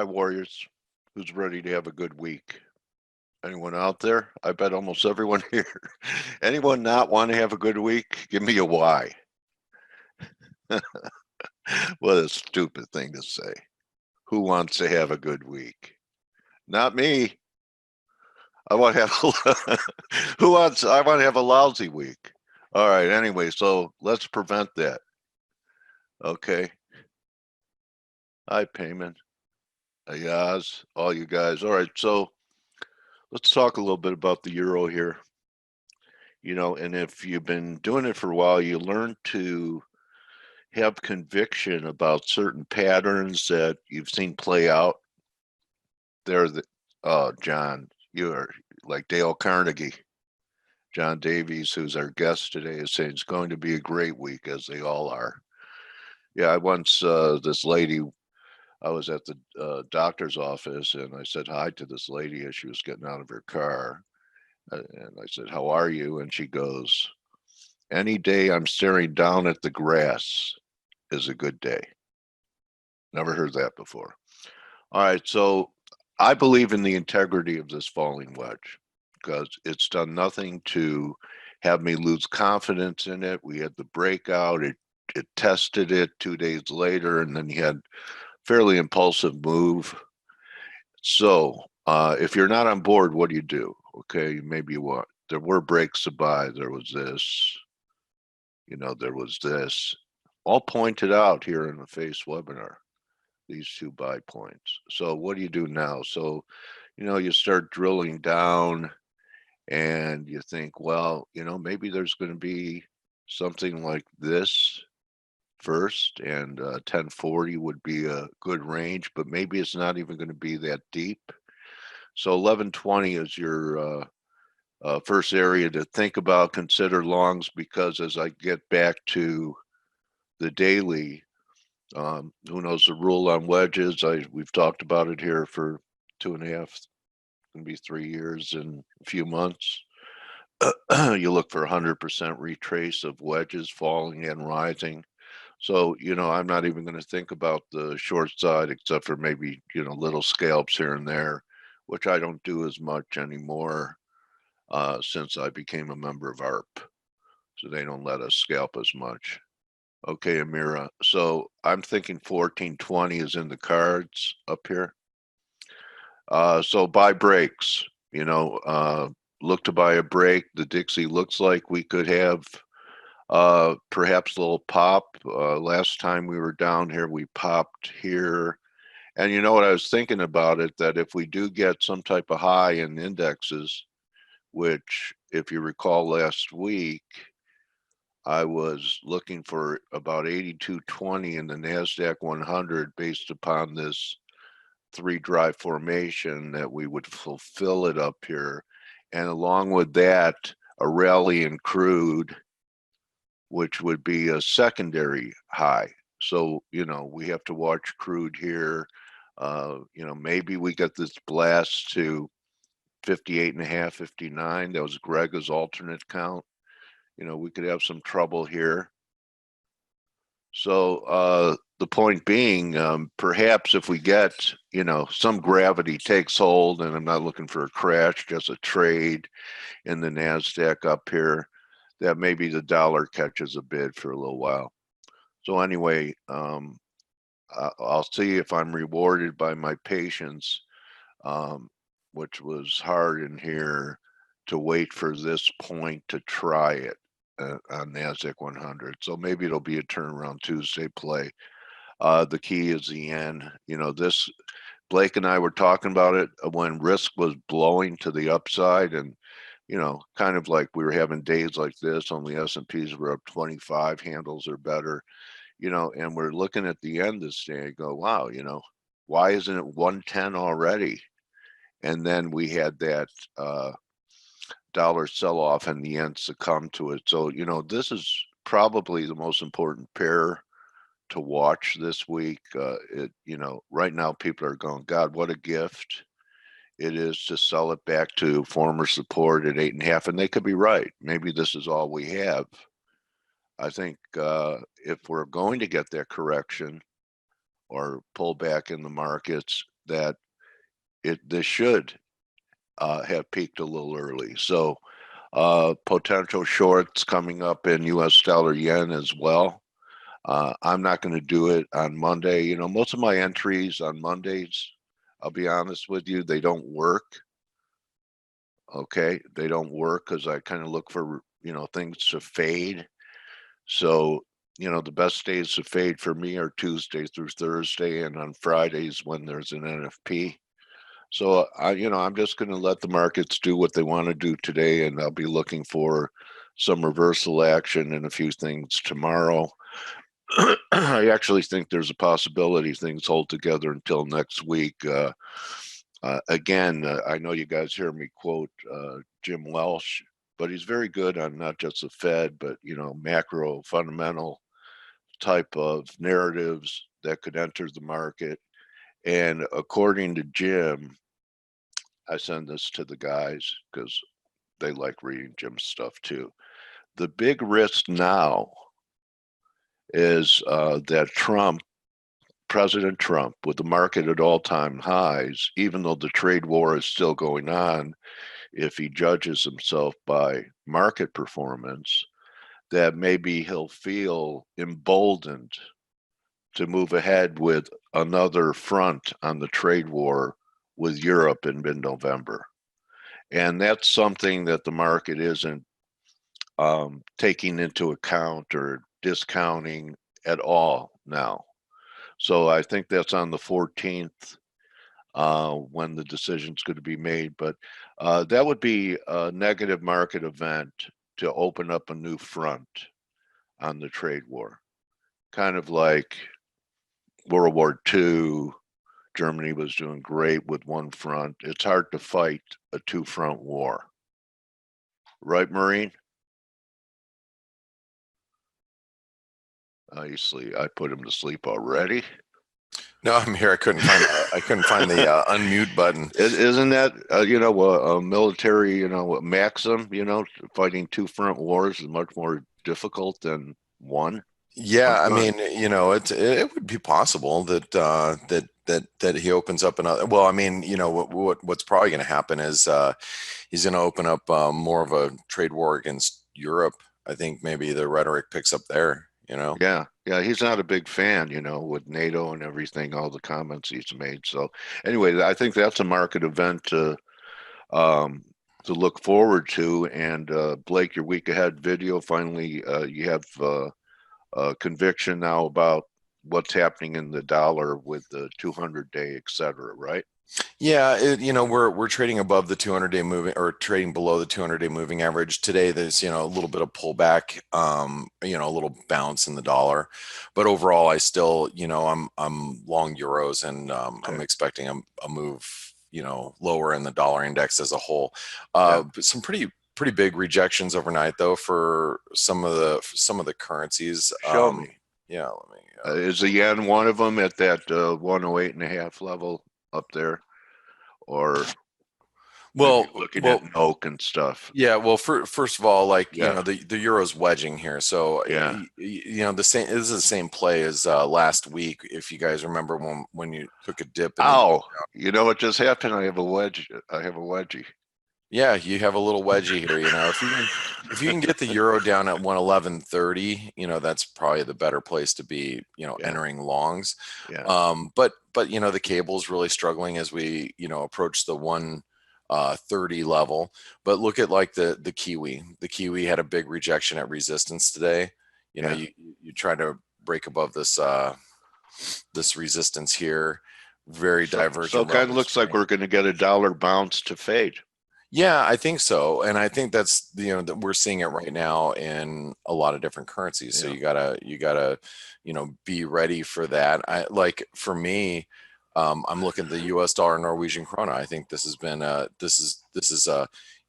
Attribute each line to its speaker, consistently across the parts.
Speaker 1: Hi, Warriors. Who's ready to have a good week? Anyone out there? I bet almost everyone here. Anyone not want to have a good week? Give me a why. What a stupid thing to say. Who wants to have a good week? Not me. I want to have who wants I want to have a lousy week. All right, anyway, so let's prevent that. Okay. Hi, Payman. Ayaz, all you guys. All right, so let's talk a little bit about the euro here. And if you've been doing it for a while, you learn to have conviction about certain patterns that you've seen play out. John, you are like Dale Carnegie. John Davies, who's our guest today, is saying it's going to be a great week, as they all are. Yeah, I once, this lady, I was at the doctor's office and I said hi to this lady as she was getting out of her car. And I said, "How are you?" And she goes, "Any day I'm staring down at the grass is a good day." Never heard that before. All right, so I believe in the integrity of this falling wedge because it's done nothing to have me lose confidence in it. We had the breakout, it tested it 2 days later, and then you had fairly impulsive move. So if you're not on board, what do you do? Okay, maybe what? There were breaks to buy. There was this, there was this. All pointed out here in the FACE webinar, these 2 buy points. So what do you do now? So, you start drilling down and you think, well, maybe there's going to be something like this first, and 1040 would be a good range, but maybe it's not even going to be that deep. So 1120 is your first area to think about, consider longs, because as I get back to the daily, who knows the rule on wedges? We've talked about it here for 2.5, going to be 3 years in a few months. You look for 100% retrace of wedges falling and rising. So, I'm not even going to think about the short side except for maybe, little scalps here and there, which I don't do as much anymore since I became a member of ARP. So they don't let us scalp as much. Okay, Amira. So I'm thinking 1420 is in the cards up here. So buy breaks, look to buy a break. The Dixie looks like we could have perhaps a little pop. Last time we were down here, we popped here. And you know what I was thinking about it, that if we do get some type of high in indexes, which if you recall last week, I was looking for about 8220 in the NASDAQ 100 based upon this 3 drive formation, that we would fulfill it up here. And along with that, a rally in crude, which would be a secondary high. So, we have to watch crude here. Maybe we get this blast to 58.5, 59. That was Greg's alternate count. We could have some trouble here. So the point being, perhaps if we get, some gravity takes hold, and I'm not looking for a crash, just a trade in the NASDAQ up here, that maybe the dollar catches a bid for a little while. So anyway, I'll see if I'm rewarded by my patience, which was hard in here to wait for this point to try it on NASDAQ 100. So maybe it'll be a turnaround Tuesday play. The key is the yen. Blake and I were talking about it when risk was blowing to the upside, and kind of like we were having days like this, only S&Ps were up 25 handles or better, and we're looking at the end this day and go, wow, why isn't it 110 already? And then we had that dollar sell-off and the yen succumbed to it. So, this is probably the most important pair to watch this week. Right now people are going, God, what a gift it is to sell it back to former support at 8.5, and they could be right. Maybe this is all we have. I think if we're going to get that correction or pull back in the markets, that this should have peaked a little early. So potential shorts coming up in US dollar yen as well. I'm not going to do it on Monday. You know, most of my entries on Mondays, I'll be honest with you, they don't work. Okay, they don't work because I kind of look for, you know, things to fade. So, you know, the best days to fade for me are Tuesday through Thursday, and on Fridays when there's an NFP. So you know, I'm just going to let the markets do what they want to do today, and I'll be looking for some reversal action and a few things tomorrow. I actually think there's a possibility things hold together until next week. Again, I know you guys hear me quote Jim Welsh, but he's very good on not just the Fed, but, you know, macro fundamental type of narratives that could enter the market. And according to Jim, I send this to the guys because they like reading Jim's stuff too. The big risk now is that President Trump, with the market at all-time highs, even though the trade war is still going on, if he judges himself by market performance, that maybe he'll feel emboldened to move ahead with another front on the trade war with Europe in mid-November. And that's something that the market isn't taking into account or discounting at all now. So I think that's on the 14th when the decision's going to be made. But that would be a negative market event to open up a new front on the trade war. Kind of like World War II, Germany was doing great with one front. It's hard to fight a two-front war. Right, Marine? You sleep. I put him to sleep already.
Speaker 2: No, I'm here. I couldn't find the unmute button.
Speaker 1: Isn't that you know, a military, you know, maxim? You know, fighting two front wars is much more difficult than one.
Speaker 2: Yeah, I
Speaker 1: Front.
Speaker 2: mean, you know, it would be possible that that he opens up another. Well, I mean, you know, what's probably going to happen is he's going to open up more of a trade war against Europe. I think maybe the rhetoric picks up there. You know.
Speaker 1: Yeah, yeah, he's not a big fan, you know, with NATO and everything, all the comments he's made. So anyway, I think that's a market event um, to look forward to. And Blake, your week ahead video, finally, you have conviction now about what's happening in the dollar with the 200-day, et cetera, right?
Speaker 2: Yeah, you know, we're trading above the 200-day moving or trading below the 200-day moving average today. There's, you know, a little bit of pullback, you know, a little bounce in the dollar, but overall, I still, you know, I'm long euros, and I'm
Speaker 1: Okay.
Speaker 2: expecting a move, you know, lower in the dollar index as a whole.
Speaker 1: Yeah.
Speaker 2: But some pretty big rejections overnight though for some of the currencies.
Speaker 1: Show me.
Speaker 2: Yeah, let me.
Speaker 1: Is the yen one of them at that 108.5 level up there? Or maybe
Speaker 2: Well,
Speaker 1: looking at
Speaker 2: well,
Speaker 1: NOK and stuff?
Speaker 2: Yeah, well, first of all, like, you
Speaker 1: Yeah.
Speaker 2: know, the euro's wedging here, so
Speaker 1: Yeah.
Speaker 2: you know, the same, this is the same play as last week. If you guys remember when you took a dip in the,
Speaker 1: Ow. You know what just happened? I have a wedge. I have a wedgie.
Speaker 2: yeah, you have a little wedgie here. You know, if you can get the euro down at 111.30, you know, that's probably the better place to be. You know,
Speaker 1: Yeah.
Speaker 2: entering longs.
Speaker 1: Yeah.
Speaker 2: But you know, the cable's really struggling as we, you know, approach the 130 level. But look at like the Kiwi. The Kiwi had a big rejection at resistance today. You know,
Speaker 1: Yeah.
Speaker 2: you try to break above this this resistance here. Very
Speaker 1: So
Speaker 2: divergent
Speaker 1: kind of
Speaker 2: levels
Speaker 1: looks like
Speaker 2: today.
Speaker 1: we're going to get a dollar bounce to fade.
Speaker 2: Yeah, I think so, and I think that's, you know, that we're seeing it right now in a lot of different currencies. So
Speaker 1: Yeah.
Speaker 2: you gotta, you know, be ready for that. I like for me, I'm looking at the U.S. dollar, Norwegian krona. I think this has been this is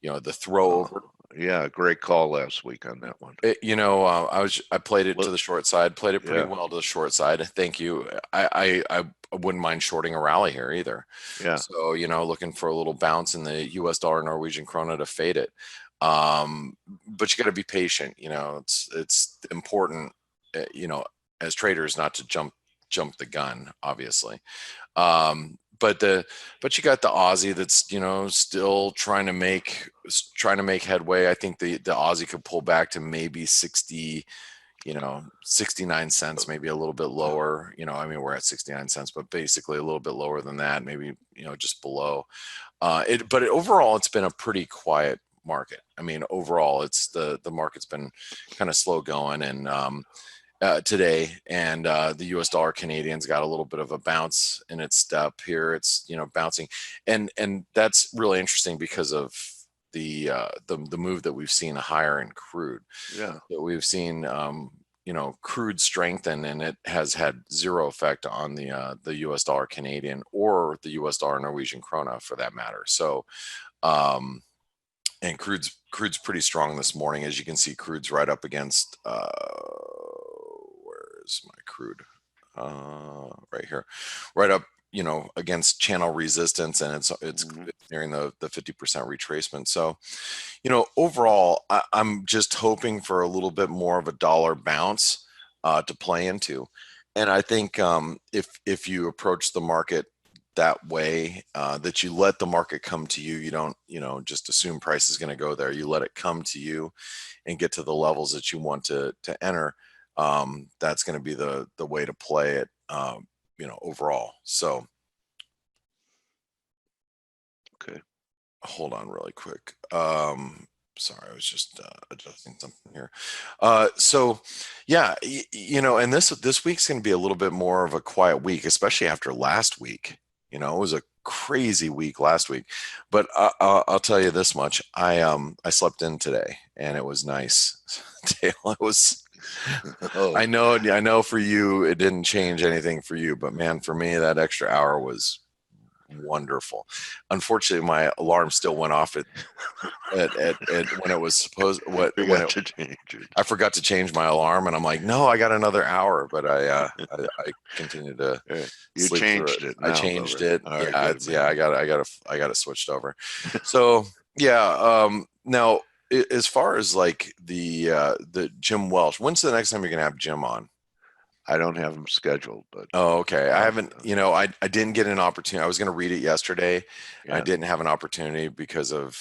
Speaker 2: you know, the throw
Speaker 1: Oh,
Speaker 2: over.
Speaker 1: yeah. Great call last week on that one.
Speaker 2: You know, I played it to
Speaker 1: Well,
Speaker 2: the short side, played it pretty
Speaker 1: yeah.
Speaker 2: well to the short side. Thank you. I wouldn't mind shorting a rally here either.
Speaker 1: Yeah.
Speaker 2: So, you know, looking for a little bounce in the U.S. dollar, Norwegian krona to fade it. But you got to be patient. You know, it's important, you know, as traders not to jump the gun, obviously. but you got the Aussie that's still trying to make headway. I think the Aussie could pull back to maybe 60, 69 cents, maybe a little bit lower. I mean, we're at 69 cents, but basically a little bit lower than that, maybe just below. But overall, it's been a pretty quiet market. I mean, overall, it's the market's been kind of slow going, and today, and the U.S. dollar Canadian's got a little bit of a bounce in its step here. It's bouncing, and that's really interesting because of the move that we've seen higher in crude.
Speaker 1: Yeah.
Speaker 2: So we've seen crude strengthen, and it has had zero effect on the U.S. dollar Canadian or the U.S. dollar Norwegian krona for that matter. So and crude's pretty strong this morning. As you can see, crude's right up against where's my crude? Right here, right up against channel resistance, and it's nearing the 50% retracement. So overall, I'm just hoping for a little bit more of a dollar bounce to play into. And I think if you approach the market that way, that you let the market come to you, you don't just assume price is going to go there. You let it come to you and get to the levels that you want to enter. That's going to be the way to play it, overall. So
Speaker 1: okay,
Speaker 2: hold on really quick. Sorry, I was just adjusting something here. So yeah, and this week's going to be a little bit more of a quiet week, especially after last week. It was a crazy week last week, but I'll tell you this much: I slept in today, and it was nice. Dale, it was.
Speaker 1: Oh.
Speaker 2: I know for you it didn't change anything for you, but man, for me that extra hour was wonderful. Unfortunately, my alarm still went off at when it was supposed
Speaker 1: To change it.
Speaker 2: I forgot to change my alarm, and I'm like, no, I got another hour, but I continued to
Speaker 1: You
Speaker 2: sleep
Speaker 1: changed
Speaker 2: through
Speaker 1: it.
Speaker 2: I changed
Speaker 1: though, right?
Speaker 2: it.
Speaker 1: All right,
Speaker 2: Yeah,
Speaker 1: good, man.
Speaker 2: I got it switched over. So yeah, now as far as like the Jim Welsh, when's the next time you're gonna have Jim on?
Speaker 1: I don't have them scheduled, but
Speaker 2: Oh, okay. I haven't, I didn't get an opportunity. I was going to read it yesterday.
Speaker 1: yeah.
Speaker 2: I didn't have an opportunity because of,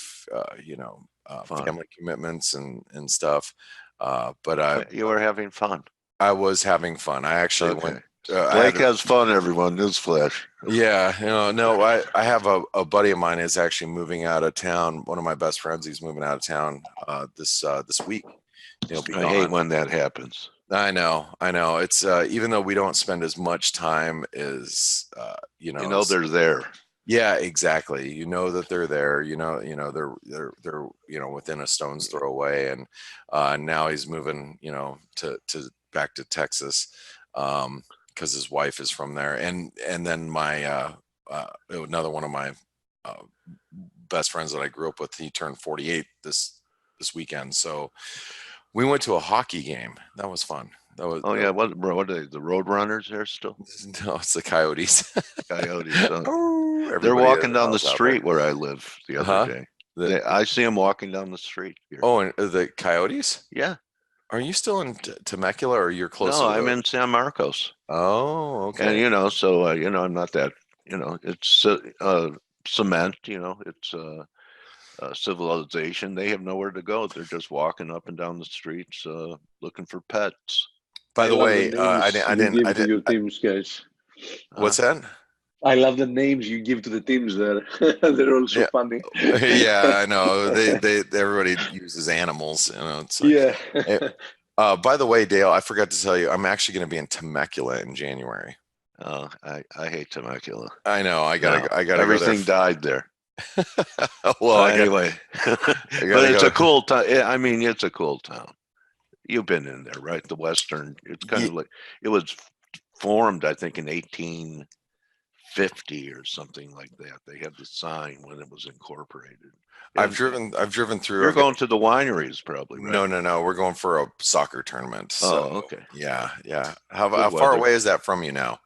Speaker 1: Fun.
Speaker 2: family commitments and stuff. But
Speaker 1: You were having fun.
Speaker 2: I was having fun. I actually
Speaker 1: Okay.
Speaker 2: went, I
Speaker 1: Blake
Speaker 2: had,
Speaker 1: has fun, everyone. Newsflash.
Speaker 2: yeah, no, I have a buddy of mine is actually moving out of town. One of my best friends, he's moving out of town, this week. He'll be
Speaker 1: I hate
Speaker 2: gone.
Speaker 1: when that happens.
Speaker 2: I know. It's even though we don't spend as much time as
Speaker 1: They're there.
Speaker 2: yeah, exactly. You know that they're there. They're within a stone's throw away, and now he's moving to back to Texas because his wife is from there, and then my another one of my best friends that I grew up with, he turned 48 this weekend, so we went to a hockey game. That was fun.
Speaker 1: Oh yeah, what are they? The Road Runners there still?
Speaker 2: No, it's the Coyotes.
Speaker 1: Coyotes.
Speaker 2: Oh,
Speaker 1: They're
Speaker 2: everybody
Speaker 1: walking down the
Speaker 2: else out there.
Speaker 1: street where I live the other day. I see them walking down the street here.
Speaker 2: Oh, and the Coyotes?
Speaker 1: Yeah.
Speaker 2: Are you still in Temecula, or you're closer
Speaker 1: No,
Speaker 2: to
Speaker 1: I'm in San Marcos.
Speaker 2: Oh, okay.
Speaker 1: And so I'm not that. It's cement. It's civilization. They have nowhere to go. They're just walking up and down the streets looking for pets.
Speaker 2: By
Speaker 3: I
Speaker 2: the
Speaker 3: love the
Speaker 2: way, I
Speaker 3: names
Speaker 2: didn't.
Speaker 3: you give to your teams, guys.
Speaker 2: What's that?
Speaker 3: I love the names you give to the teams there. They're also funny.
Speaker 2: Yeah, I know. Everybody uses animals. It's like,
Speaker 3: Yeah.
Speaker 2: by the way, Dale, I forgot to tell you, I'm actually going to be in Temecula in January.
Speaker 1: Oh, I hate Temecula.
Speaker 2: I know. I gotta
Speaker 1: Everything
Speaker 2: go there.
Speaker 1: died there.
Speaker 2: Well,
Speaker 1: anyway, but it's a cool town. I mean, it's a cool town. You've been in there, right? The Western. It's kind of like it was formed, I think, in 1850 or something like that. They had the sign when it was incorporated.
Speaker 2: I've driven through.
Speaker 1: You're going to the wineries, probably, right?
Speaker 2: No. We're going for a soccer tournament. So,
Speaker 1: oh, okay.
Speaker 2: Yeah. How far away is that from you now?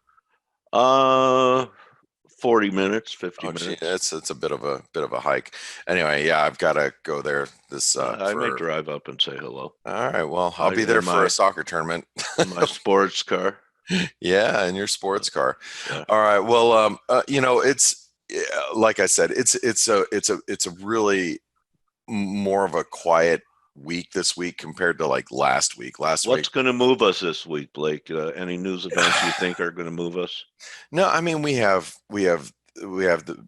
Speaker 1: 40 minutes, 50 minutes.
Speaker 2: It's a bit of a hike. Anyway, yeah, I've got to go there this
Speaker 1: I may drive up and say hello.
Speaker 2: All right, well, I'll be there for a soccer tournament.
Speaker 1: My sports car.
Speaker 2: Yeah, in your sports car.
Speaker 1: Yeah.
Speaker 2: All right. Well, you know, it's like I said, it's a really more of a quiet week this week compared to like last week. Last week,
Speaker 1: What's going to move us this week, Blake? Any news events you think are going to move us?
Speaker 2: no, I mean we have the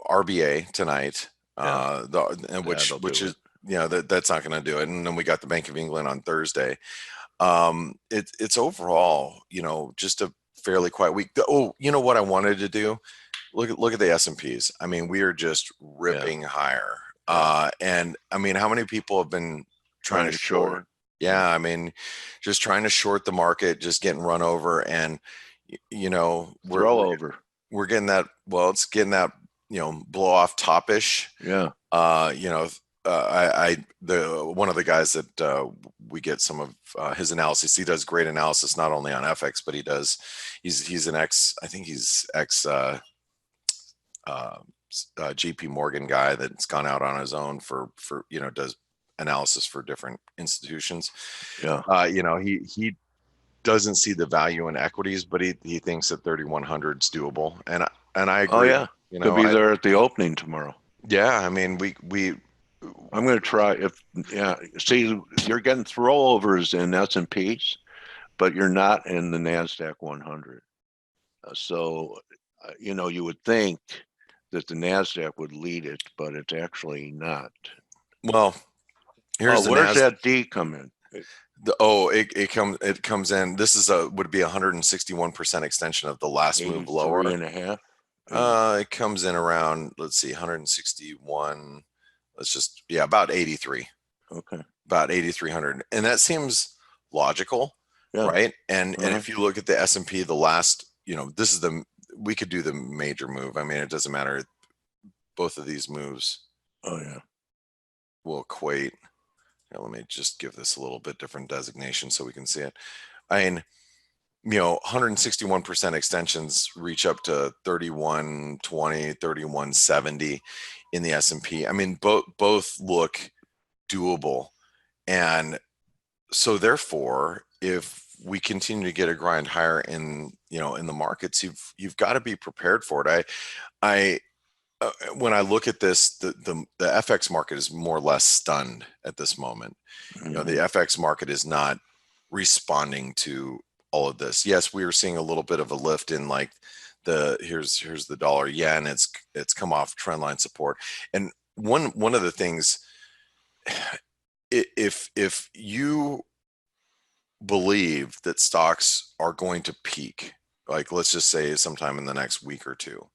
Speaker 2: RBA tonight, and
Speaker 1: That'll
Speaker 2: which
Speaker 1: do
Speaker 2: is
Speaker 1: it.
Speaker 2: that's not going to do it, and then we got the Bank of England on Thursday. It's overall, just a fairly quiet week. Oh, you know what I wanted to do? Look at the S&Ps. I mean, we are just ripping higher.
Speaker 1: Yeah.
Speaker 2: And I mean, how many people have been trying to short? Yeah, I mean, just trying to short the market, just getting run over, and we're
Speaker 1: Throw
Speaker 2: we're,
Speaker 1: over.
Speaker 2: we're getting that. Well, it's getting that blow off topish.
Speaker 1: Yeah.
Speaker 2: The one of the guys that we get some of his analysis. He does great analysis not only on FX, but he's an ex. I think he's ex JP Morgan guy that's gone out on his own for does analysis for different institutions.
Speaker 1: Yeah.
Speaker 2: He doesn't see the value in equities, but he thinks that 3,100 is doable, and I
Speaker 1: Oh
Speaker 2: agree.
Speaker 1: yeah. Could be there at the opening tomorrow.
Speaker 2: Yeah, I mean
Speaker 1: I'm going to try see, you're getting throwovers in S&Ps, but you're not in the NASDAQ 100. So, you would think that the NASDAQ would lead it, but it's actually not.
Speaker 2: well, here's the
Speaker 1: Where's
Speaker 2: NASDAQ.
Speaker 1: that D come in?
Speaker 2: It comes in. This is would be 161% extension of the last move lower.
Speaker 1: 83.5.
Speaker 2: It comes in around, let's see, 161. Let's just about 83.
Speaker 1: Okay.
Speaker 2: About 8,300, and that seems logical,
Speaker 1: Yeah.
Speaker 2: right? And if you look at the S&P, the last, this is we could do the major move. I mean, it doesn't matter. Both of these moves
Speaker 1: Oh yeah.
Speaker 2: will equate. Here, let me just give this a little bit different designation so we can see it. I mean, 161% extensions reach up to 3120, 3170 in the S&P. I mean, both look doable. And so therefore, if we continue to get a grind higher in the markets, you've got to be prepared for it. I when I look at this, the FX market is more or less stunned at this moment.
Speaker 1: Mm-hmm.
Speaker 2: The FX market is not responding to all of this. Yes, we are seeing a little bit of a lift in like here's the dollar yen. It's come off trend line support. And one of the things, if you believe that stocks are going to peak, like let's just say sometime in the next week or two,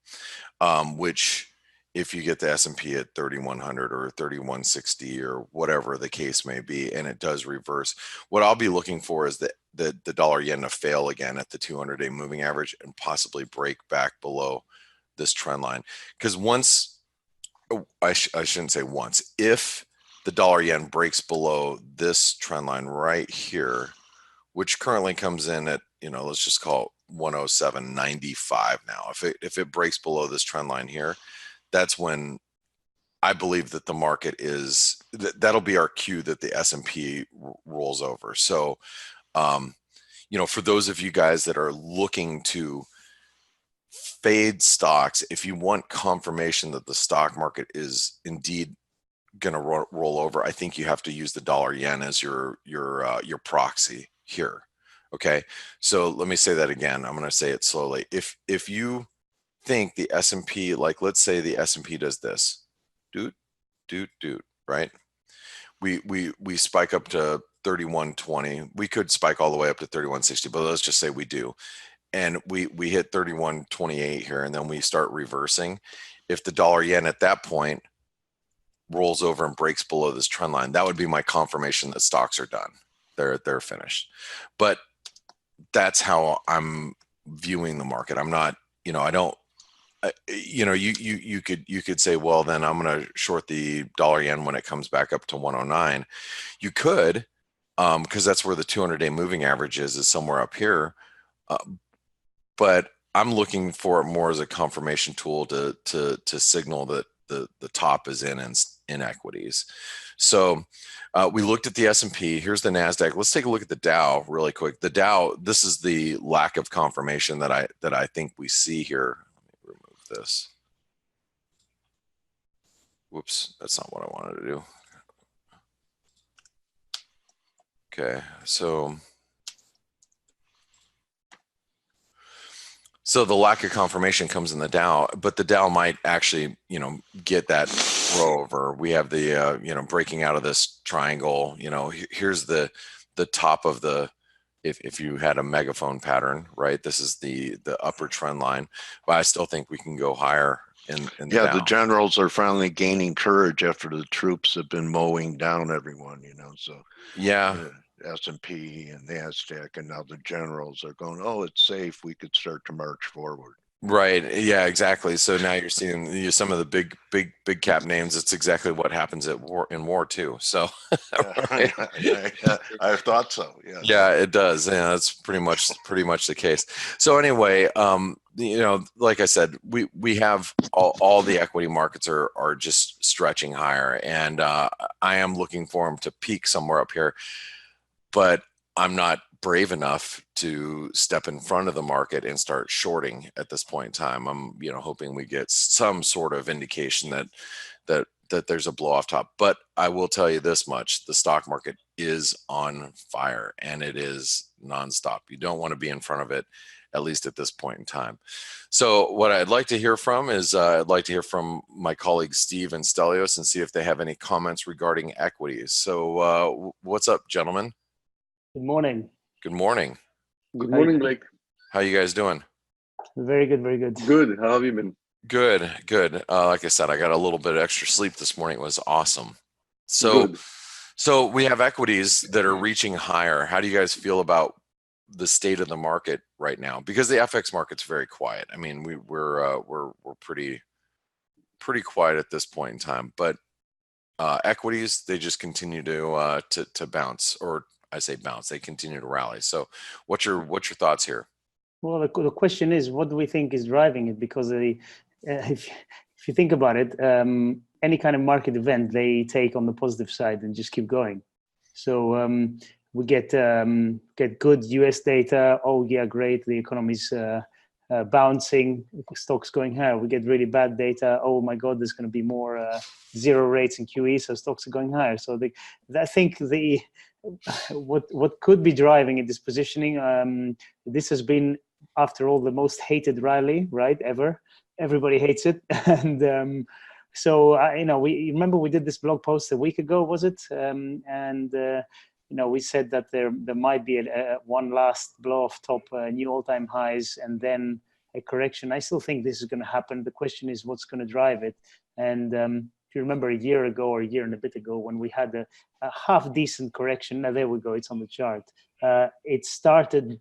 Speaker 2: which if you get the S&P at 3,100 or 3,160 or whatever the case may be, and it does reverse, what I'll be looking for is the dollar yen to fail again at the 200-day moving average and possibly break back below this trend line. Because I shouldn't say once, if the dollar yen breaks below this trend line right here, which currently comes in at, let's just call it 107.95 now. If it breaks below this trend line here, that's when I believe that the market that'll be our cue that the S&P rolls over. So, for those of you guys that are looking to fade stocks, if you want confirmation that the stock market is indeed going to roll over, I think you have to use the dollar yen as your proxy here. Okay, so let me say that again. I'm going to say it slowly. If you think the S&P, like let's say the S&P does this, doot, right? We spike up to 3120. We could spike all the way up to 3160, but let's just say we do. And we hit 3128 here, and then we start reversing. If the dollar yen at that point rolls over and breaks below this trend line, that would be my confirmation that stocks are done. They're finished. But that's how I'm viewing the market. I'm not, I don't, you could say, well, then I'm going to short the dollar yen when it comes back up to 109. You could, because that's where the 200-day moving average is somewhere up here. But I'm looking for it more as a confirmation tool to signal that the top is in in equities. So we looked at the S&P. Here's the NASDAQ. Let's take a look at the Dow really quick. The Dow, this is the lack of confirmation that I think we see here. Let me remove this. Whoops, that's not what I wanted to do. Okay, so the lack of confirmation comes in the Dow, but the Dow might actually, get that rollover. We have the, breaking out of this triangle. Here's the top of the, if you had a megaphone pattern, right? This is the upper trend line, but I still think we can go higher in the Dow.
Speaker 1: The generals are finally gaining courage after the troops have been mowing down everyone. So
Speaker 2: yeah.
Speaker 1: S&P and NASDAQ, and now the generals are going, oh, it's safe. We could start to march forward.
Speaker 2: Right. Yeah, exactly. So now you're seeing some of the big cap names. It's exactly what happens in war too. So
Speaker 1: right. I thought so. Yeah.
Speaker 2: Yeah, it does. Yeah, that's pretty much the case. So anyway, like I said, we have all the equity markets are just stretching higher, and I am looking for them to peak somewhere up here, but I'm not brave enough to step in front of the market and start shorting at this point in time. I'm hoping we get some sort of indication that there's a blow off top. But I will tell you this much: the stock market is on fire, and it is nonstop. You don't want to be in front of it, at least at this point in time. So what I'd like to hear from is I'd like to hear from my colleagues Steve and Stelios and see if they have any comments regarding equities. So what's up, gentlemen?
Speaker 4: Good morning.
Speaker 2: Good morning.
Speaker 3: Good morning, Blake.
Speaker 2: How you guys doing?
Speaker 4: Very good, very good.
Speaker 3: Good. How have you been?
Speaker 2: Good. Like I said, I got a little bit of extra sleep this morning. It was awesome. So we have equities that are reaching higher. How do you guys feel about the state of the market right now? Because the FX market's very quiet. I mean, we're pretty quiet at this point in time. But equities, they just continue to bounce, or I say bounce. They continue to rally. So what's your thoughts here?
Speaker 4: Well, the question is, what do we think is driving it? Because if you think about it, any kind of market event, they take on the positive side and just keep going. So we get good US data. Oh yeah, great. The economy's bouncing. Stocks going higher. We get really bad data. Oh my God, there's going to be more zero rates in QE, so stocks are going higher. So I think what could be driving it is positioning. This has been, after all, the most hated rally, right, ever. Everybody hates it, and so we remember we did this blog post a week ago, was it? We said that there might be one last blow off top, new all-time highs, and then a correction. I still think this is going to happen. The question is what's going to drive it. And if you remember a year ago or a year and a bit ago, when we had a half decent correction, now there we go, it's on the chart. It started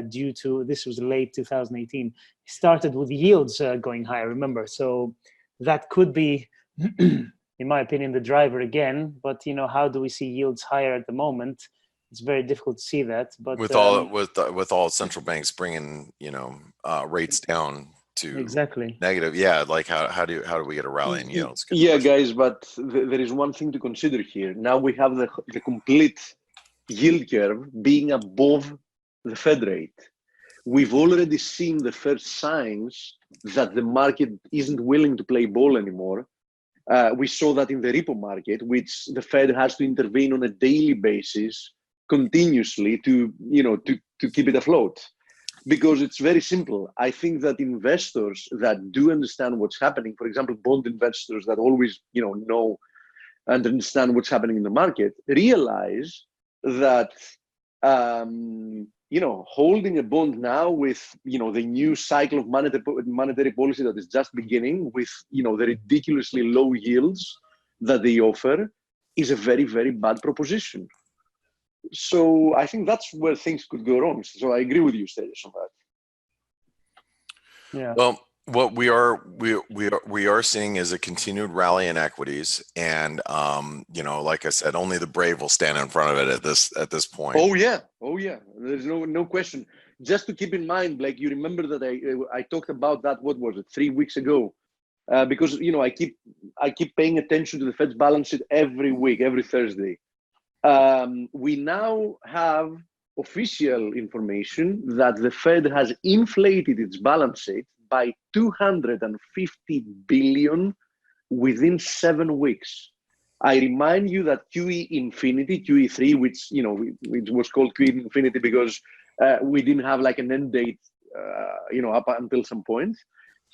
Speaker 4: due to, this was late 2018, it started with yields going higher, remember? So that could be, in my opinion, the driver again. But how do we see yields higher at the moment? It's very difficult to see that. But
Speaker 2: with all central banks bringing rates down to
Speaker 4: exactly
Speaker 2: negative, yeah. Like how do we get a rally in yields?
Speaker 3: Yeah, guys, but there is one thing to consider here. Now we have the complete yield curve being above the Fed rate. We've already seen the first signs that the market isn't willing to play ball anymore. We saw that in the repo market, which the Fed has to intervene on a daily basis continuously to keep it afloat. Because it's very simple. I think that investors that do understand what's happening, for example, bond investors that always know and understand what's happening in the market, realize that holding a bond now with the new cycle of monetary policy that is just beginning with the ridiculously low yields that they offer is a very, very bad proposition. So I think that's where things could go wrong. So I agree with you, Stelios, on that.
Speaker 4: Yeah.
Speaker 2: Well, what we are seeing is a continued rally in equities, and like I said, only the brave will stand in front of it at this point.
Speaker 3: Oh yeah. There's no question. Just to keep in mind, like, you remember that I talked about that. What was it? 3 weeks ago, because I keep paying attention to the Fed's balance sheet every week, every Thursday. We now have official information that the Fed has inflated its balance sheet by 250 billion within 7 weeks. I remind you that QE infinity, QE3, which which was called QE infinity because we didn't have like an end date, up until some point.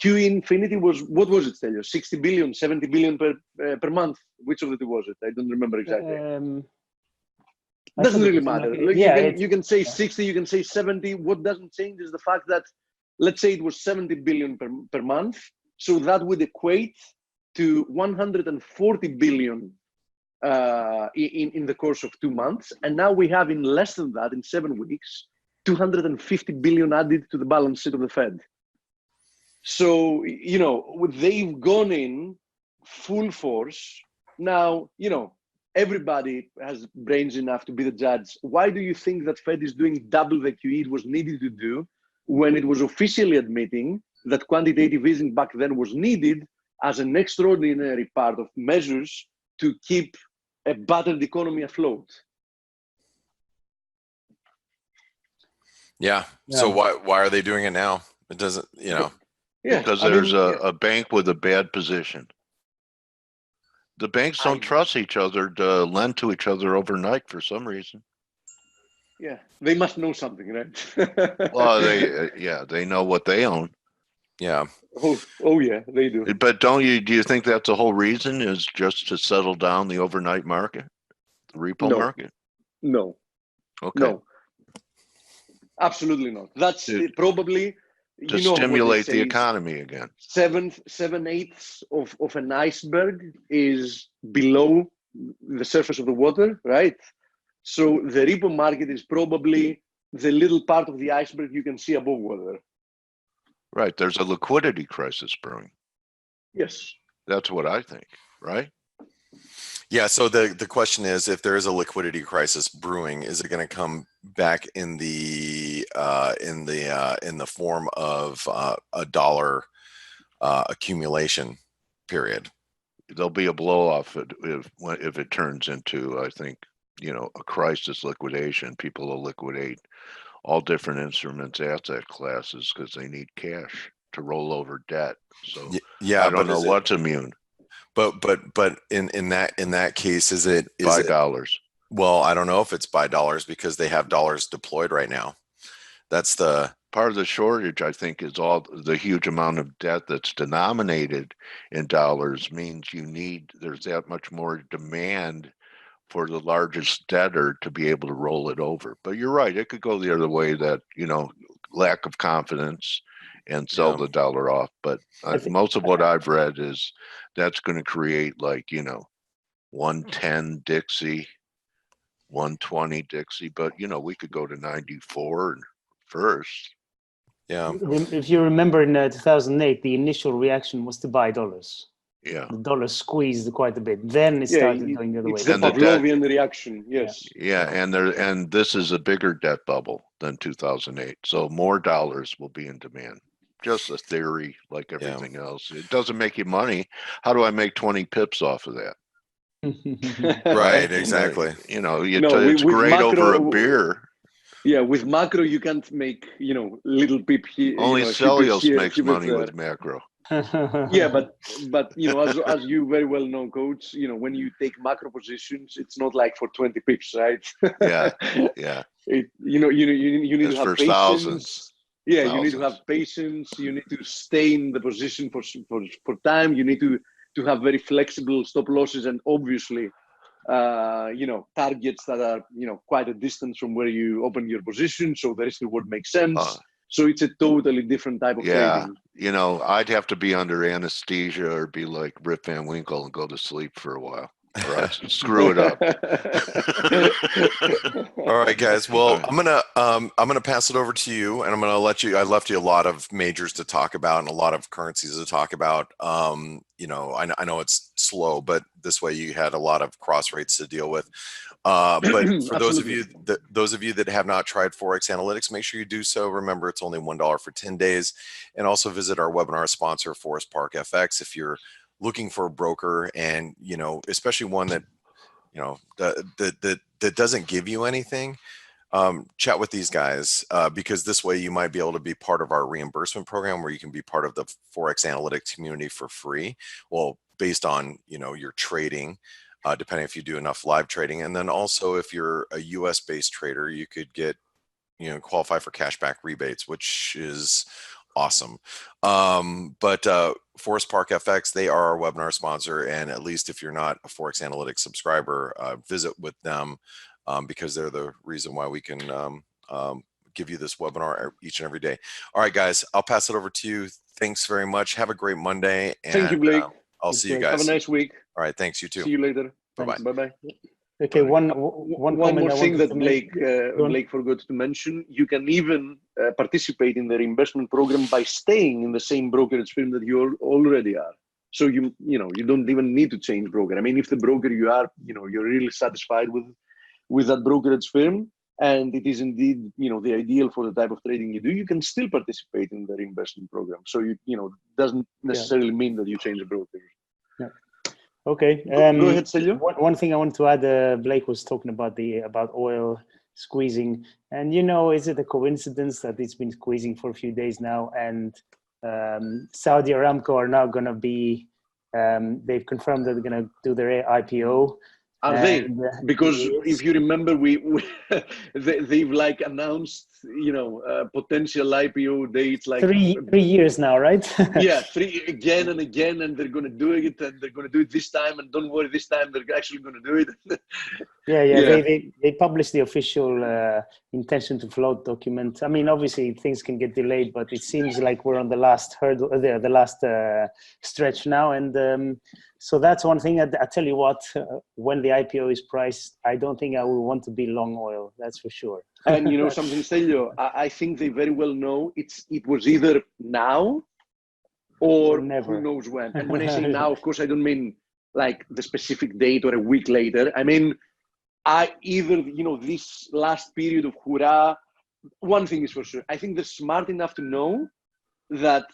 Speaker 3: QE infinity was, what was it, Stelios? 60 billion, 70 billion per month. Which of the two was it? I don't remember exactly. Doesn't really matter. You can say 60, you can say 70. What doesn't change is the fact that, let's say it was 70 billion per month. So that would equate to 140 billion in the course of 2 months. And now we have, in less than that, in 7 weeks, 250 billion added to the balance sheet of the Fed. So, they've gone in full force. Now, everybody has brains enough to be the judge. Why do you think that Fed is doing double the QE it was needed to do when it was officially admitting that quantitative easing back then was needed as an extraordinary part of measures to keep a battered economy afloat?
Speaker 2: Yeah. So why are they doing it now? It doesn't,
Speaker 3: Yeah,
Speaker 1: because there's a bank with a bad position. The banks don't trust each other to lend to each other overnight for some reason.
Speaker 3: Yeah, they must know something, right?
Speaker 1: Well, they know what they own.
Speaker 2: Yeah.
Speaker 3: Oh yeah, they do.
Speaker 1: But do you think that's the whole reason, is just to settle down the overnight market, the repo market?
Speaker 3: No.
Speaker 1: Okay.
Speaker 3: No. Absolutely not. That's probably
Speaker 1: to stimulate the economy again.
Speaker 3: 7/8 of an iceberg is below the surface of the water, right? So the repo market is probably the little part of the iceberg you can see above water.
Speaker 1: Right. There's a liquidity crisis brewing.
Speaker 3: Yes.
Speaker 1: That's what I think, right?
Speaker 2: Yeah. So the question is, if there is a liquidity crisis brewing, is it going to come back in the form of a dollar accumulation period?
Speaker 1: There'll be a blow off if it turns into, I think, a crisis liquidation. People will liquidate all different instruments, asset classes, because they need cash to roll over debt. So
Speaker 2: yeah,
Speaker 1: I don't know what's immune.
Speaker 2: But in that case, is it
Speaker 1: dollars?
Speaker 2: Well, I don't know if it's by dollars, because they have dollars deployed right now. That's the
Speaker 1: part of the shortage, I think, is all the huge amount of debt that's denominated in dollars means there's that much more demand for the largest debtor to be able to roll it over. But you're right, it could go the other way, that, lack of confidence and sell the dollar off. But most of what I've read is that's going to create 110 Dixie, 120 Dixie, but we could go to 94 first.
Speaker 2: Yeah.
Speaker 4: If you remember, in 2008, the initial reaction was to buy dollars.
Speaker 1: Yeah.
Speaker 4: The dollar squeezed quite a bit. Then it started going the other way.
Speaker 3: It's the Pavlovian reaction. Yes.
Speaker 1: Yeah, and this is a bigger debt bubble than 2008. So more dollars will be in demand. Just a theory, like everything else. It doesn't make you money. How do I make 20 pips off of that?
Speaker 2: Right, exactly.
Speaker 1: It's great over a beer.
Speaker 3: Yeah, with macro you can't make little pip here.
Speaker 1: Only Celios makes money with macro.
Speaker 3: Yeah, but as you very well know, coach, when you take macro positions, it's not like for 20 pips, right?
Speaker 1: Yeah.
Speaker 3: You need to have patience.
Speaker 1: Thousands.
Speaker 3: Yeah, you need to have patience. You need to stay in the position for time. You need to have very flexible stop losses, and obviously targets that are quite a distance from where you open your position, so the risk reward makes sense. So it's a totally different type of trading.
Speaker 1: I'd have to be under anesthesia or be like Rip Van Winkle and go to sleep for a while. or I'll screw it up.
Speaker 2: All right, guys. Well,
Speaker 1: All
Speaker 2: I'm gonna pass it over to you, and I'm gonna let you. I left you a lot of majors to talk about and a lot of currencies to talk about. You know, I know it's slow, but this way you had a lot of cross rates to deal with. But for those of you that have not tried ForexAnalytix, make sure you do so. Remember, it's only $1 for 10 days, and also visit our webinar sponsor, Forest Park FX, if you're looking for a broker, and you know, especially one that that doesn't give you anything. Chat with these guys because this way you might be able to be part of our reimbursement program where you can be part of the ForexAnalytix community for free. Well, based on your trading, depending if you do enough live trading, and then also if you're a U.S. based trader, you could get qualify for cashback rebates, which is awesome. But Forest Park FX, they are our webinar sponsor, and at least if you're not a ForexAnalytix subscriber, visit with them because they're the reason why we can give you this webinar each and every day. All right, guys, I'll pass it over to you. Thanks very much. Have a great Monday. And,
Speaker 3: thank you, Blake.
Speaker 2: I'll see you guys.
Speaker 3: Have a nice week.
Speaker 2: All right, thanks. You too.
Speaker 3: See you later.
Speaker 2: Bye-bye.
Speaker 3: Bye-bye.
Speaker 4: Okay, one
Speaker 3: more thing that Blake forgot to mention. You can even participate in the reimbursement program by staying in the same brokerage firm that you already are. So you don't even need to change broker. I mean, if the broker you are, you're really satisfied with that brokerage firm, and it is indeed the ideal for the type of trading you do, you can still participate in the reimbursement program. So doesn't necessarily mean that you change the broker.
Speaker 4: Yeah. Okay.
Speaker 3: Go ahead, Celio.
Speaker 4: One thing I want to add, Blake was talking about about oil squeezing, and is it a coincidence that it's been squeezing for a few days now, and Saudi Aramco are now going to be, they've confirmed that they're going to do their IPO.
Speaker 3: Are they? Because if you remember, they've like announced, potential IPO dates like
Speaker 4: 3 years now, right?
Speaker 3: Yeah, 3 again and again, and they're going to do it, and they're going to do it this time, and don't worry, this time they're actually going to do it.
Speaker 4: Yeah. They published the official intention to float document. I mean, obviously things can get delayed, but it seems like we're on the last hurdle, the last stretch now, and so that's one thing. I tell you what, when the IPO is priced, I don't think I will want to be long oil. That's for sure.
Speaker 3: And something, Stelio, I think they very well know it was either now or
Speaker 4: never.
Speaker 3: Who knows when. And when I say now, of course, I don't mean like the specific date or a week later. I mean, this last period of hurrah. One thing is for sure. I think they're smart enough to know that,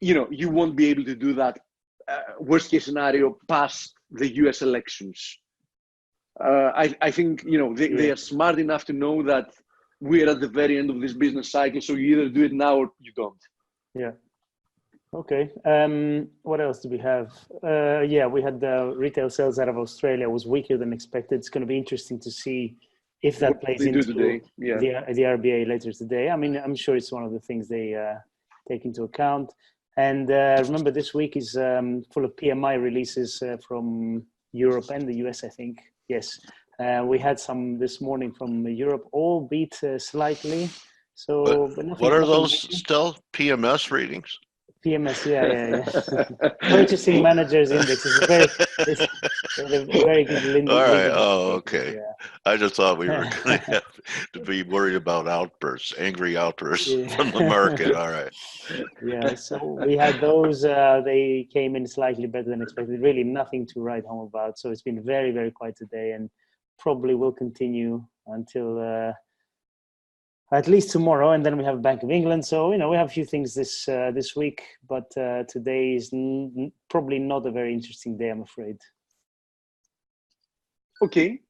Speaker 3: you won't be able to do that. Worst case scenario past the US elections. I think they are smart enough to know that we're at the very end of this business cycle, so you either do it now or you don't.
Speaker 4: Yeah. Okay. What else do we have? We had the retail sales out of Australia was weaker than expected. It's going to be interesting to see if that plays into the RBA later today. I mean, I'm sure it's one of the things they take into account. And remember, this week is full of PMI releases from Europe and the US, I think. Yes. We had some this morning from Europe, all beat slightly. So, but
Speaker 1: what are those still? PMS readings?
Speaker 4: PMS, yeah. Purchasing Managers Index is a very good index.
Speaker 1: All right. Oh, okay.
Speaker 4: Yeah.
Speaker 1: I just thought we were going to have to be worried about angry outbursts from the market. All right.
Speaker 4: Yeah. So we had those. They came in slightly better than expected. Really, nothing to write home about. So it's been very, very quiet today, and probably will continue until. At least tomorrow, and then we have Bank of England. So we have a few things this week, but today is probably not a very interesting day, I'm afraid.
Speaker 3: Okay.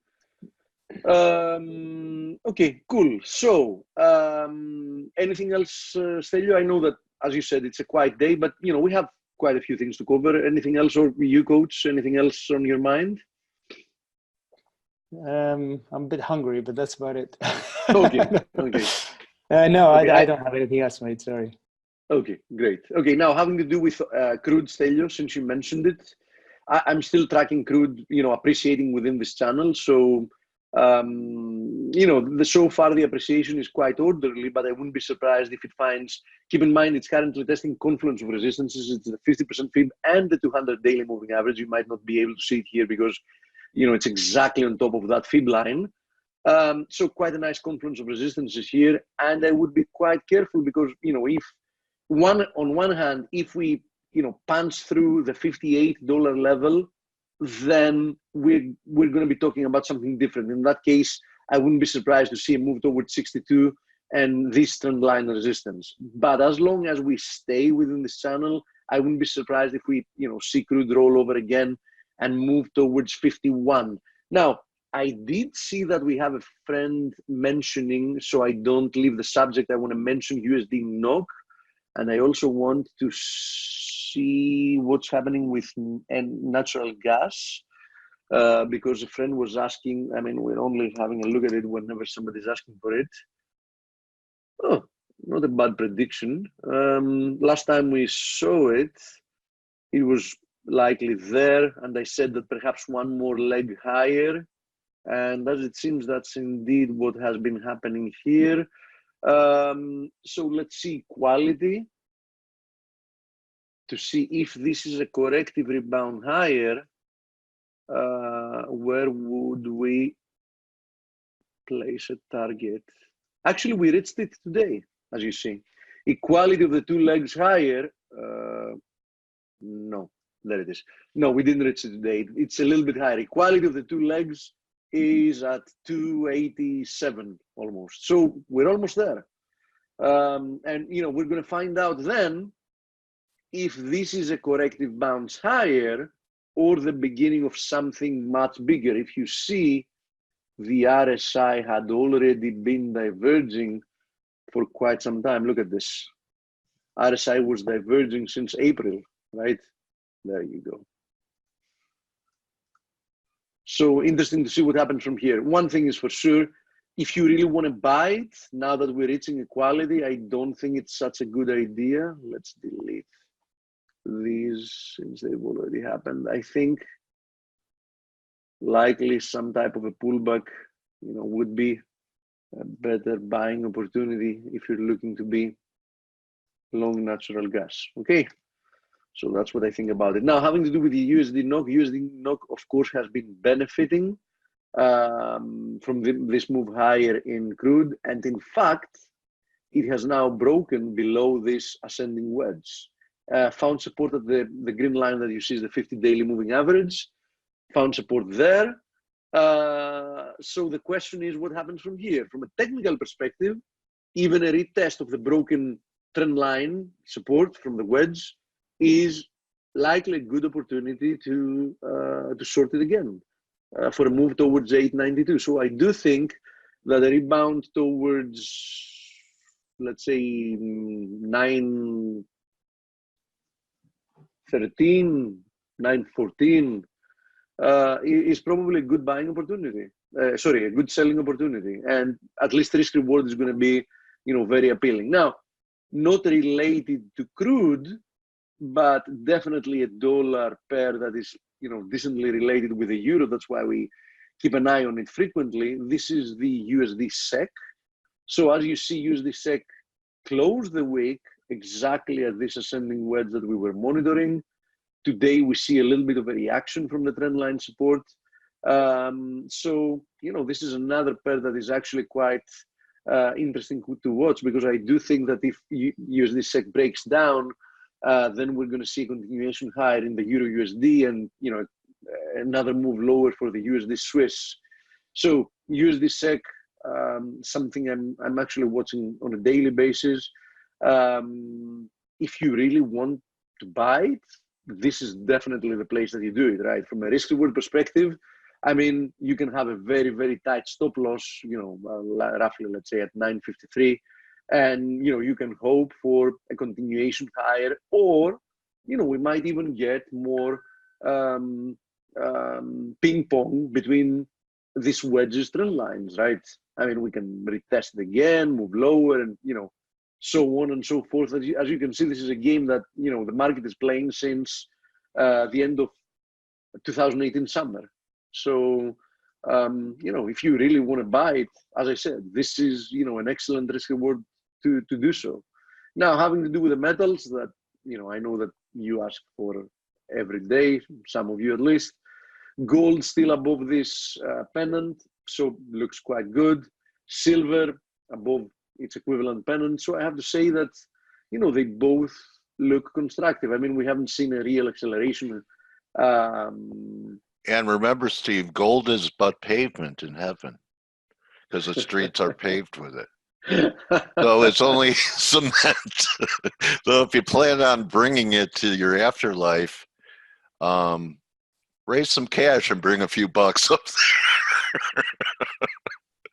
Speaker 3: Okay, cool. So, anything else, Stelio? I know that, as you said, it's a quiet day, but we have quite a few things to cover. Anything else, or you, Coach? Anything else on your mind?
Speaker 4: I'm a bit hungry, but that's about it.
Speaker 3: Okay.
Speaker 4: No, okay, I don't have anything else, mate. Sorry.
Speaker 3: Okay, great. Okay, now having to do with crude, Stelio, since you mentioned it, I'm still tracking crude, appreciating within this channel. So, so far the appreciation is quite orderly, but I wouldn't be surprised if it finds, keep in mind, it's currently testing confluence of resistances. It's the 50% fib and the 200 daily moving average. You might not be able to see it here because it's exactly on top of that fib line. So quite a nice confluence of resistances here, and I would be quite careful because if on one hand, if we punch through the $58 level, then we're going to be talking about something different. In that case, I wouldn't be surprised to see a move towards 62 and this trend line resistance. But as long as we stay within this channel, I wouldn't be surprised if we see crude roll over again and move towards 51. Now, I did see that we have a friend mentioning, so I don't leave the subject, I want to mention USD NOK, and I also want to see what's happening with natural gas, because a friend was asking, we're only having a look at it whenever somebody's asking for it. Oh, not a bad prediction. Last time we saw it, it was likely there, and I said that perhaps one more leg higher. And as it seems, that's indeed what has been happening here. So let's see quality to see if this is a corrective rebound higher. Where would we place a target? Actually, we reached it today, as you see. Equality of the two legs higher. No, there it is. No, we didn't reach it today. It's a little bit higher. Equality of the two legs is at 287 almost. So we're almost there. And we're going to find out then if this is a corrective bounce higher or the beginning of something much bigger. If you see, the RSI had already been diverging for quite some time. Look at this. RSI was diverging since April, right? There you go. So interesting to see what happens from here. One thing is for sure, if you really want to buy it, now that we're reaching equality, I don't think it's such a good idea. Let's delete these since they've already happened. I think likely some type of a pullback, would be a better buying opportunity if you're looking to be long natural gas. Okay. So that's what I think about it. Now, having to do with the USD NOK, of course, has been benefiting from this move higher in crude. And in fact, it has now broken below this ascending wedge. Found support at the green line that you see is the 50 daily moving average. Found support there. So the question is, what happens from here? From a technical perspective, even a retest of the broken trend line support from the wedge is likely a good opportunity to short it again for a move towards 892. So I do think that a rebound towards, let's say, 913, 914 is probably a good buying opportunity. A good selling opportunity, and at least risk reward is going to be, very appealing. Now, not related to crude, but definitely a dollar pair that is, decently related with the euro. That's why we keep an eye on it frequently. This is the USD SEK. So as you see, USD SEK closed the week exactly at this ascending wedge that we were monitoring. Today, we see a little bit of a reaction from the trendline support. So, this is another pair that is actually quite interesting to watch, because I do think that if USD SEK breaks down, then we're going to see a continuation higher in the Euro USD and, another move lower for the USD Swiss. So USD SEK, something I'm actually watching on a daily basis. If you really want to buy it, this is definitely the place that you do it, right? From a risk reward perspective, you can have a very, very tight stop loss, roughly, let's say at 953. And, you can hope for a continuation higher, or, we might even get more ping pong between these wedges trend lines, right? We can retest it again, move lower, and, so on and so forth. As you can see, this is a game that, the market is playing since the end of 2018 summer. So, if you really want to buy it, as I said, this is, an excellent risk reward to do so. Now, having to do with the metals that, I know that you ask for every day, some of you at least, Gold still above this pennant, so looks quite good. Silver above its equivalent pennant. So I have to say that, you know, they both look constructive. I mean, we haven't seen a real acceleration.
Speaker 1: And remember, Steve, gold is but pavement in heaven because the streets are paved with it. So it's only cement. So if you plan on bringing it to your afterlife, raise some cash and bring a few bucks up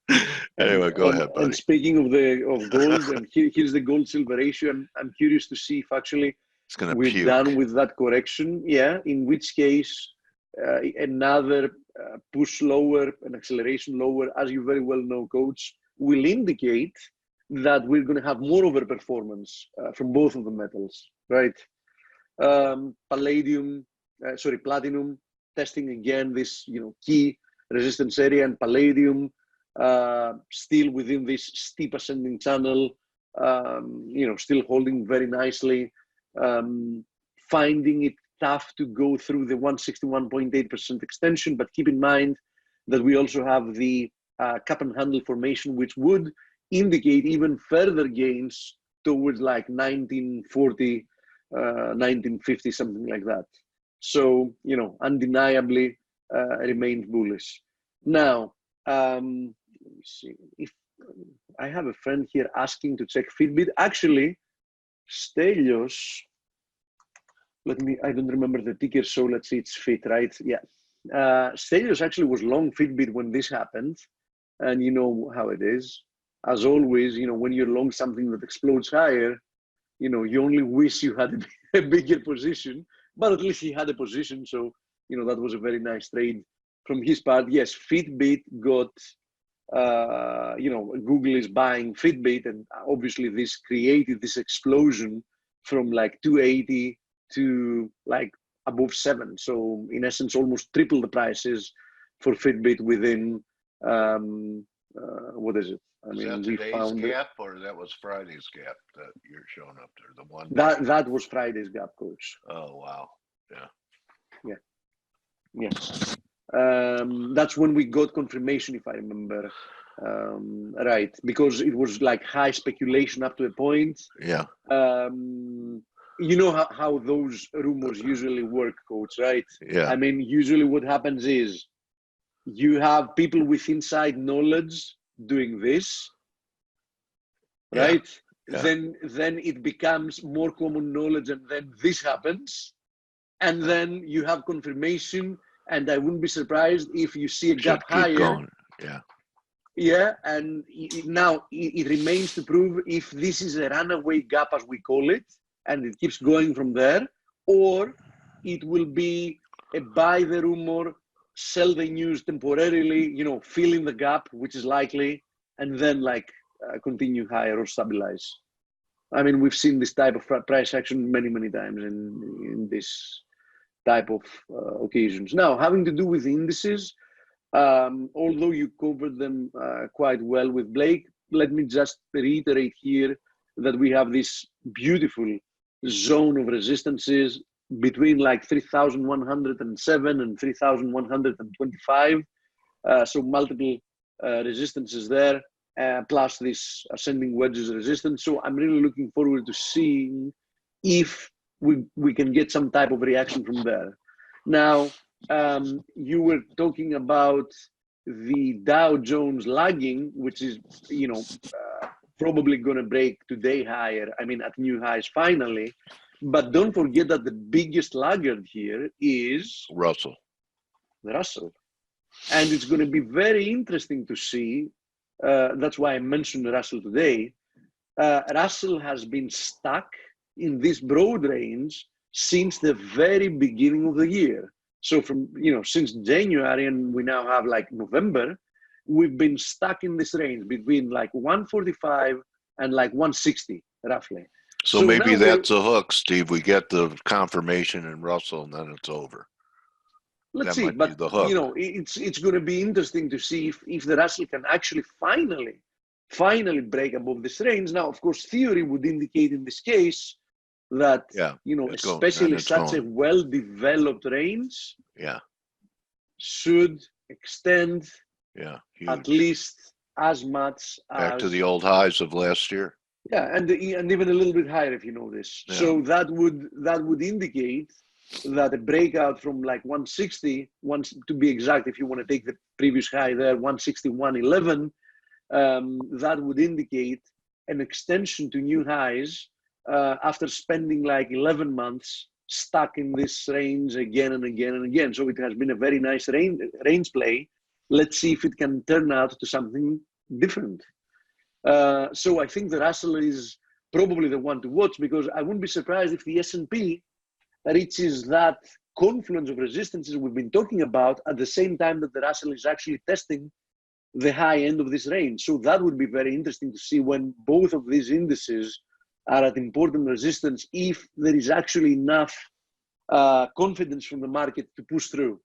Speaker 1: there. Anyway, go ahead, buddy.
Speaker 3: And speaking of gold, and here's the gold-silver ratio. I'm curious to see if actually we're done with that correction. Yeah, in which case another push lower, an acceleration lower, as you very well know, Coach, will indicate that we're going to have more overperformance from both of the metals, right? Platinum testing again this, you know, key resistance area, and palladium still within this steep ascending channel, you know, still holding very nicely, finding it tough to go through the 161.8% extension, but keep in mind that we also have the cup and handle formation, which would indicate even further gains towards like 1940, 1950, something like that. So, you know, undeniably remains bullish. Now, let me see. If I have a friend here asking to check Fitbit. Actually, Stelios, I don't remember the ticker, so let's see, it's Fit, right? Yeah. Stelios actually was long Fitbit when this happened. And you know how it is. As always, you know, when you're long something that explodes higher, you know, you only wish you had a bigger position, but at least he had a position. So, you know, that was a very nice trade from his part. Yes, Fitbit got, you know, Google is buying Fitbit, and obviously this created this explosion from like 280 to like above 7. So in essence, almost triple the prices for Fitbit within, what is it? I mean,
Speaker 1: that
Speaker 3: we
Speaker 1: today's
Speaker 3: found
Speaker 1: gap, or that was Friday's gap that you're showing up there? The one
Speaker 3: that was Friday's gap, Coach.
Speaker 1: Oh wow,
Speaker 3: yeah. That's when we got confirmation, if I remember right, because it was like high speculation up to a point.
Speaker 1: Yeah.
Speaker 3: You know how those rumors usually work, Coach, right?
Speaker 1: Yeah.
Speaker 3: I mean, usually what happens is you have people with inside knowledge doing this, right?
Speaker 1: Yeah.
Speaker 3: Then it becomes more common knowledge, and then this happens, and then you have confirmation, and I wouldn't be surprised if you see a gap higher.
Speaker 1: Going.
Speaker 3: Yeah, and now it remains to prove if this is a runaway gap, as we call it, and it keeps going from there, or it will be a buy the rumor, sell the news temporarily, you know, fill in the gap, which is likely, and then like continue higher or stabilize. I mean, we've seen this type of price action many, many times in this type of occasions. Now, having to do with the indices, although you covered them quite well with Blake, let me just reiterate here that we have this beautiful zone of resistances between like 3,107 and 3,125. So multiple resistances there, plus this ascending wedges resistance. So I'm really looking forward to seeing if we can get some type of reaction from there. Now, you were talking about the Dow Jones lagging, which is, you know, probably going to break today higher. I mean, at new highs finally. But don't forget that the biggest laggard here is
Speaker 1: Russell.
Speaker 3: The Russell. And it's going to be very interesting to see. That's why I mentioned Russell today. Russell has been stuck in this broad range since the very beginning of the year. So from, you know, since January, and we now have like November, we've been stuck in this range between like 145 and like 160, roughly.
Speaker 1: So maybe that's a hook, Steve. We get the confirmation in Russell, and then it's over.
Speaker 3: Let's see, but you know, it's going to be interesting to see if the Russell can actually finally break above this range. Now, of course, theory would indicate in this case that, you know, especially such a well-developed range, should extend
Speaker 1: Yeah,
Speaker 3: at
Speaker 1: huge.
Speaker 3: least as much
Speaker 1: Back to
Speaker 3: as,
Speaker 1: the old highs of last year.
Speaker 3: yeah, and even a little bit higher if you know this.
Speaker 1: Yeah.
Speaker 3: So that would indicate that a breakout from like 160, to be exact, if you want to take the previous high there, 161.11, that would indicate an extension to new highs after spending like 11 months stuck in this range again and again and again. So it has been a very nice range play. Let's see if it can turn out to something different. So I think the Russell is probably the one to watch, because I wouldn't be surprised if the S&P reaches that confluence of resistances we've been talking about at the same time that the Russell is actually testing the high end of this range. So that would be very interesting to see when both of these indices are at important resistance, if there is actually enough confidence from the market to push through.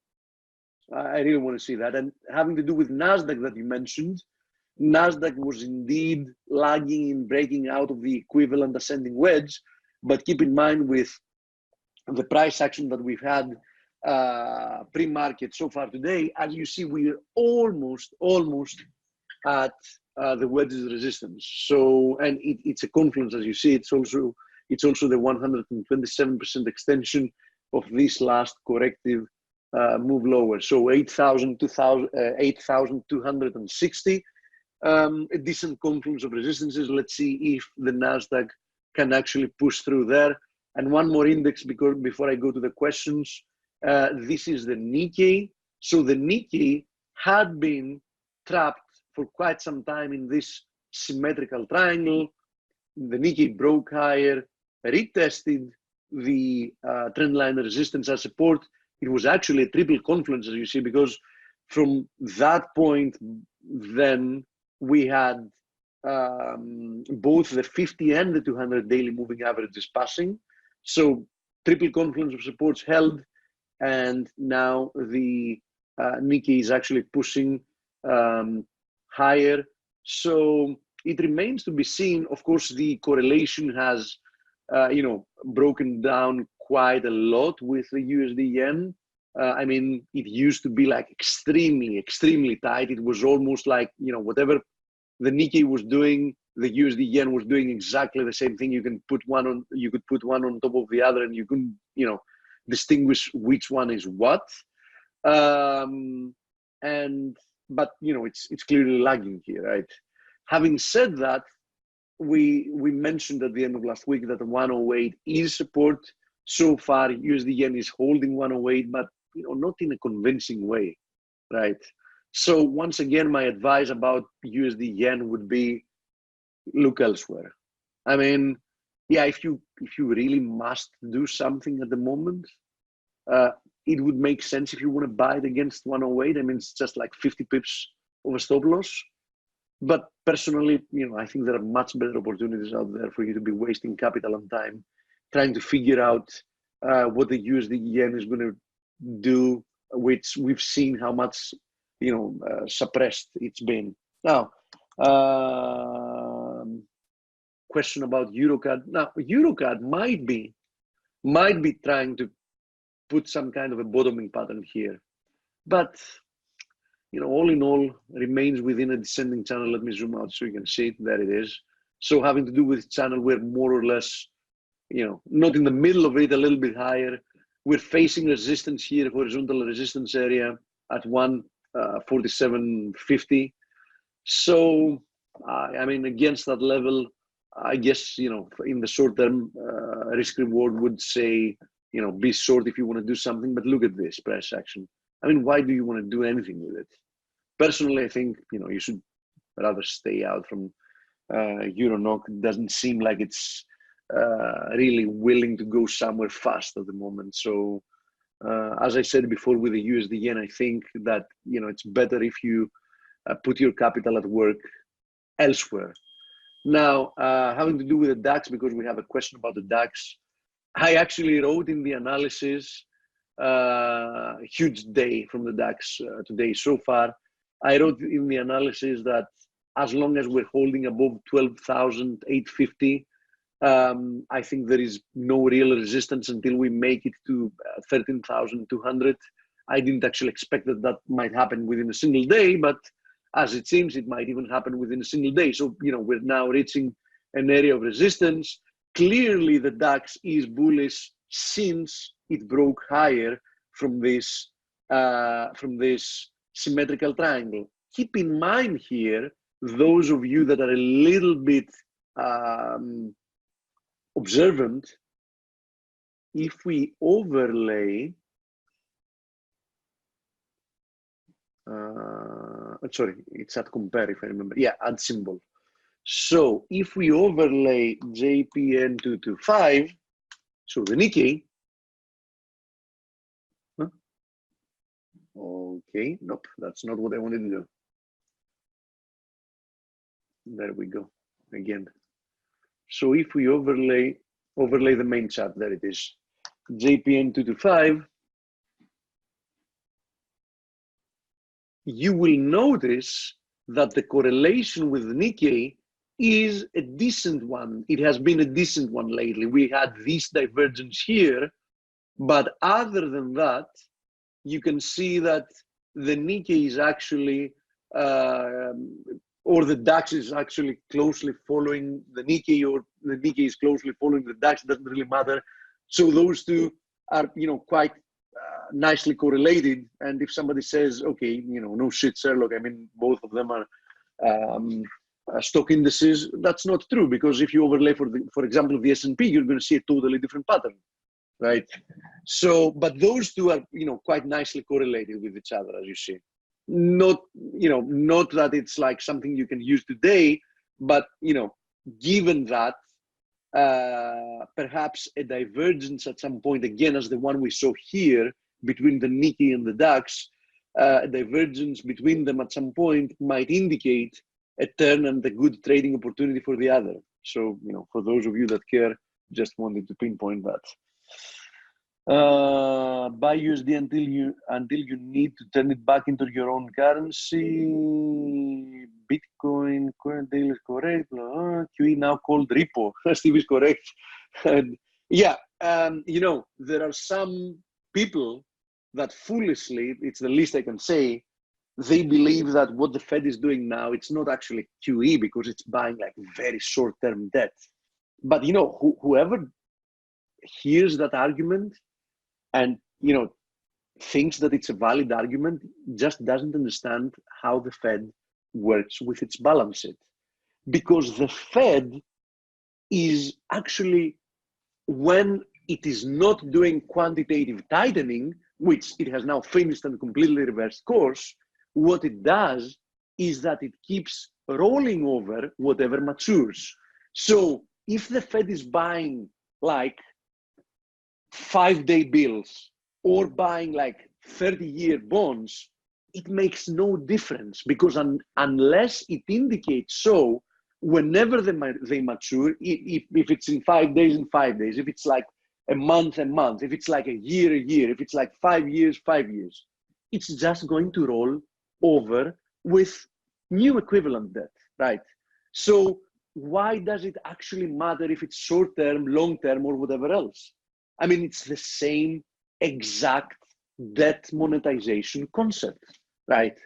Speaker 3: I really want to see that. And having to do with NASDAQ that you mentioned, NASDAQ was indeed lagging in breaking out of the equivalent ascending wedge, but keep in mind with the price action that we've had pre-market so far today, as you see, we're almost at the wedge's resistance. So, and it's a confluence, as you see. It's also the 127% extension of this last corrective move lower. So 8,260, a decent confluence of resistances. Let's see if the Nasdaq can actually push through there. And one more index, because before I go to the questions, this is the Nikkei. So the Nikkei had been trapped for quite some time in this symmetrical triangle. The Nikkei broke higher, retested the trendline resistance as support. It was actually a triple confluence, as you see, because from that point, then we had both the 50 and the 200 daily moving averages passing. So triple confluence of supports held, and now the Nikkei is actually pushing higher. So it remains to be seen. Of course, the correlation has, broken down quite a lot with the USD yen. I mean, it used to be like extremely tight. It was almost like, whatever the Nikkei was doing, the USD yen was doing exactly the same thing. You could put one on top of the other, and you couldn't, distinguish which one is what. But it's clearly lagging here, right? Having said that, we mentioned at the end of last week that the 108 is support. So far, USD yen is holding 108, but not in a convincing way, right? So once again, my advice about USD yen would be look elsewhere. I mean, yeah, if you really must do something at the moment, it would make sense if you want to buy it against 108. I mean, it's just like 50 pips of a stop loss. But personally, I think there are much better opportunities out there for you to be wasting capital and time trying to figure out what the USD yen is going to do, which we've seen how much, suppressed it's been. Now, question about EuroCAD. Now, EuroCAD might be trying to put some kind of a bottoming pattern here, but all in all, remains within a descending channel. Let me zoom out so you can see it. There it is. So having to do with channel, we're more or less, not in the middle of it, a little bit higher. We're facing resistance here, horizontal resistance area at 147.50. So, I mean, against that level, I guess, in the short term, risk reward would say, be short if you want to do something, but look at this price action. I mean, why do you want to do anything with it? Personally, I think, you should rather stay out from EuroNOK. It doesn't seem like it's really willing to go somewhere fast at the moment. So, as I said before with the USD yen, I think that, it's better if you put your capital at work elsewhere. Now, having to do with the DAX, because we have a question about the DAX, I actually wrote in the analysis, huge day from the DAX today so far. I wrote in the analysis that as long as we're holding above 12,850, I think there is no real resistance until we make it to 13,200. I didn't actually expect that that might happen within a single day, but as it seems, it might even happen within a single day. So, we're now reaching an area of resistance. Clearly, the DAX is bullish since it broke higher from this symmetrical triangle. Keep in mind here, those of you that are a little bit observant, if we overlay, sorry, it's at compare if I remember. Yeah, add symbol. So if we overlay JPN 225, so the Nikkei, okay, nope, that's not what I wanted to do. There we go, again. So if we overlay the main chart, there it is, JPN 225, you will notice that the correlation with the Nikkei is a decent one. It has been a decent one lately. We had this divergence here, but other than that, you can see that the Nikkei is actually, or the DAX is actually closely following the Nikkei, or the Nikkei is closely following the DAX, doesn't really matter. So those two are, quite nicely correlated. And if somebody says, okay, no shit, Sherlock, I mean, both of them are stock indices, that's not true, because if you overlay, for example, the S&P, you're going to see a totally different pattern, right? So, but those two are, quite nicely correlated with each other, as you see. Not, not that it's like something you can use today, but, given that, perhaps a divergence at some point, again, as the one we saw here between the Nikkei and the DAX, a divergence between them at some point might indicate a turn and a good trading opportunity for the other. So, for those of you that care, just wanted to pinpoint that. Buy USD until you need to turn it back into your own currency. Bitcoin, current daily is correct. QE now called repo. Steve is correct. And yeah, there are some people that foolishly, it's the least I can say, they believe that what the Fed is doing now, it's not actually QE because it's buying like very short-term debt. But whoever hears that argument and thinks that it's a valid argument just doesn't understand how the Fed works with its balance sheet. Because the Fed is actually, when it is not doing quantitative tightening, which it has now finished and completely reversed course, what it does is that it keeps rolling over whatever matures. So if the Fed is buying like 5-day bills or buying like 30-year bonds, it makes no difference, because unless it indicates so, whenever they mature, if it's in 5 days, in 5 days, if it's like a month, if it's like a year, if it's like 5 years, 5 years, it's just going to roll over with new equivalent debt, right? So why does it actually matter if it's short-term, long-term, or whatever else? I mean, it's the same exact debt monetization concept, right?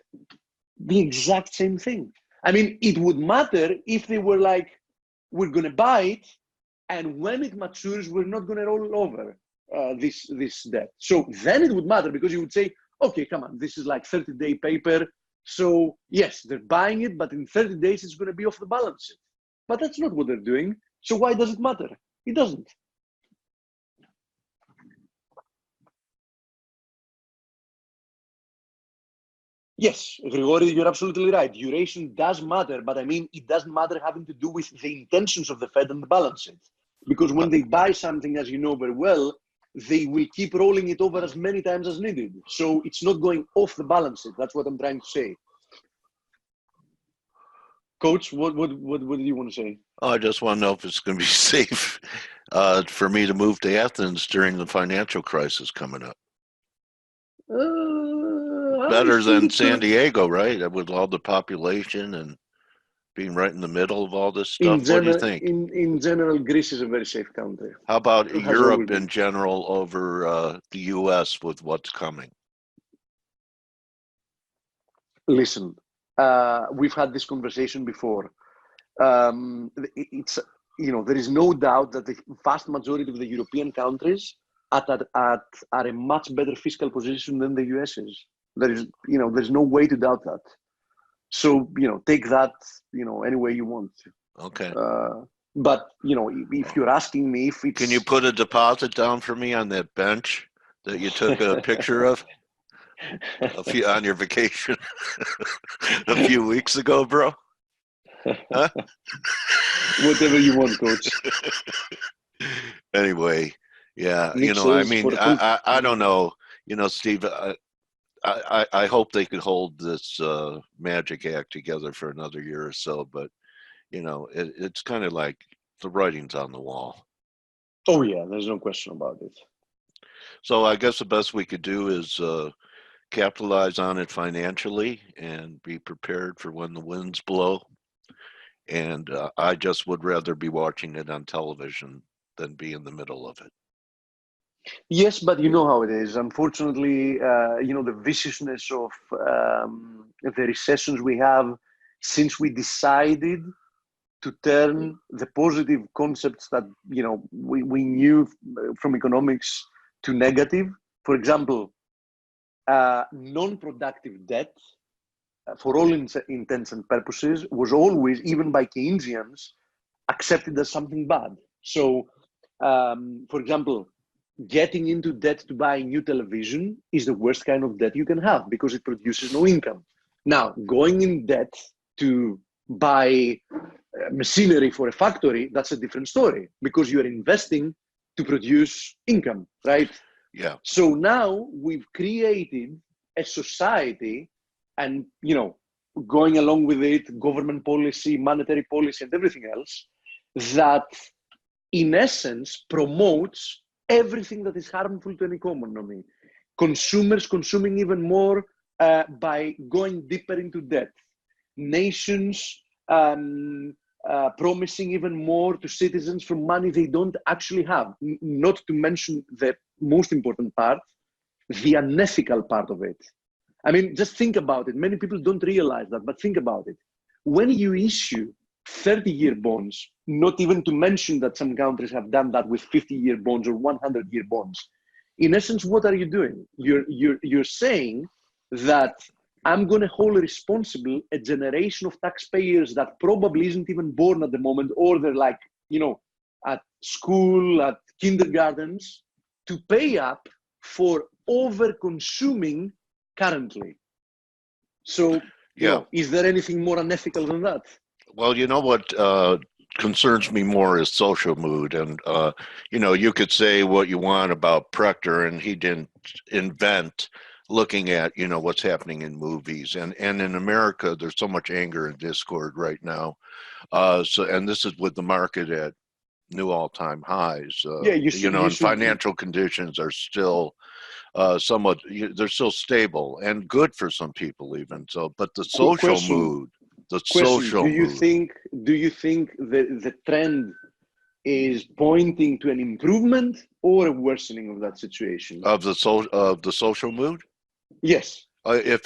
Speaker 3: The exact same thing. I mean, it would matter if they were like, we're going to buy it, and when it matures, we're not going to roll over this debt. So then it would matter, because you would say, okay, come on, this is like 30-day paper. So yes, they're buying it, but in 30 days, it's going to be off the balance sheet. But that's not what they're doing. So why does it matter? It doesn't. Yes, Grigori, you're absolutely right. Duration does matter, but I mean, it doesn't matter having to do with the intentions of the Fed and the balance sheet. Because when they buy something, as you know very well, they will keep rolling it over as many times as needed. So it's not going off the balance sheet. That's what I'm trying to say. Coach, what do you want to say?
Speaker 1: Oh, I just want to know if it's going to be safe for me to move to Athens during the financial crisis coming up. Better than San Diego, right? With all the population and being right in the middle of all this stuff. What do you think?
Speaker 3: In general, Greece is a very safe country.
Speaker 1: How about Europe in general over the US with what's coming?
Speaker 3: Listen, we've had this conversation before. It's, there is no doubt that the vast majority of the European countries are a much better fiscal position than the US is. There's no way to doubt that. So, take that, any way you want.
Speaker 1: Okay.
Speaker 3: But, if you're asking me if it's...
Speaker 1: Can you put a deposit down for me on that bench that you took a picture of on your vacation a few weeks ago, bro? Huh?
Speaker 3: Whatever you want, coach.
Speaker 1: Anyway, yeah,
Speaker 3: Nick
Speaker 1: I
Speaker 3: says
Speaker 1: mean,
Speaker 3: for a full...
Speaker 1: I don't know, Steve, I hope they could hold this magic act together for another year or so, but it's kind of like the writing's on the wall.
Speaker 3: Oh yeah, there's no question about it.
Speaker 1: So I guess the best we could do is capitalize on it financially and be prepared for when the winds blow. And I just would rather be watching it on television than be in the middle of it.
Speaker 3: Yes, but you know how it is. Unfortunately, the viciousness of the recessions we have since we decided to turn the positive concepts that we knew from economics to negative. For example, non-productive debt, for all intents and purposes, was always, even by Keynesians, accepted as something bad. So, for example, getting into debt to buy a new television is the worst kind of debt you can have because it produces no income. Now, going in debt to buy machinery for a factory, that's a different story because you're investing to produce income, right?
Speaker 1: Yeah.
Speaker 3: So now we've created a society and, going along with it, government policy, monetary policy, and everything else that in essence promotes everything that is harmful to an economy. Consumers consuming even more by going deeper into debt. Nations promising even more to citizens from money they don't actually have. Not to mention the most important part, the unethical part of it. I mean, just think about it. Many people don't realize that, but think about it. When you issue 30-year bonds, not even to mention that some countries have done that with 50-year bonds or 100-year bonds. In essence, what are you doing? You're saying that I'm going to hold responsible a generation of taxpayers that probably isn't even born at the moment, or they're like, at school, at kindergartens, to pay up for over-consuming currently. So, is there anything more unethical than that?
Speaker 1: Well, what concerns me more is social mood. And, you could say what you want about Prechter, and he didn't invent looking at, what's happening in movies. And in America, there's so much anger and discord right now. And this is with the market at new all-time highs. And financial conditions are still somewhat, they're still stable and good for some people even. So, but the social mood, do you
Speaker 3: think the trend is pointing to an improvement or a worsening of that situation?
Speaker 1: Of the social mood?
Speaker 3: Yes.
Speaker 1: If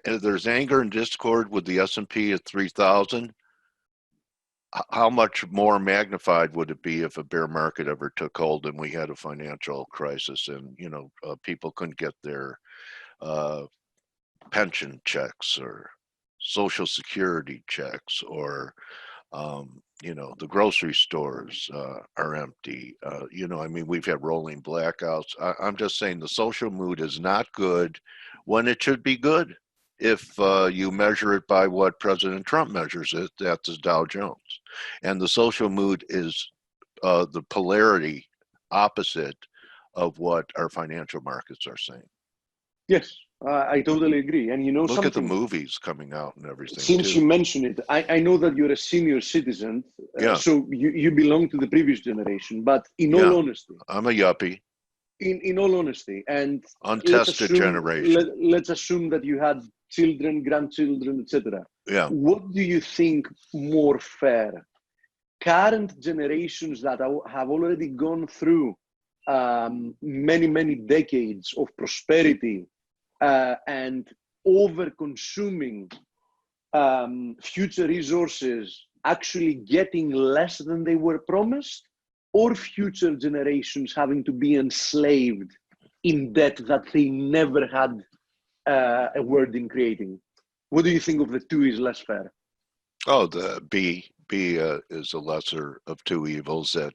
Speaker 1: there's anger and discord with the S&P at 3,000, how much more magnified would it be if a bear market ever took hold and we had a financial crisis and people couldn't get their pension checks or social security checks, or the grocery stores are empty. We've had rolling blackouts. I'm just saying the social mood is not good when it should be good. If you measure it by what President Trump measures it, that's the Dow Jones. And the social mood is the polarity opposite of what our financial markets are saying.
Speaker 3: Yes, I totally agree. And
Speaker 1: look at the movies coming out and everything.
Speaker 3: Since you mention it, I know that you're a senior citizen, so you belong to the previous generation. But in all honesty,
Speaker 1: I'm a yuppie.
Speaker 3: In all honesty, and
Speaker 1: untested generation.
Speaker 3: Let's assume that you had children, grandchildren, etc.
Speaker 1: Yeah.
Speaker 3: What do you think more fair? Current generations that have already gone through many decades of prosperity and over-consuming future resources actually getting less than they were promised, or future generations having to be enslaved in debt that they never had a word in creating? What do you think of the two is less fair?
Speaker 1: Oh, the B is the lesser of two evils that,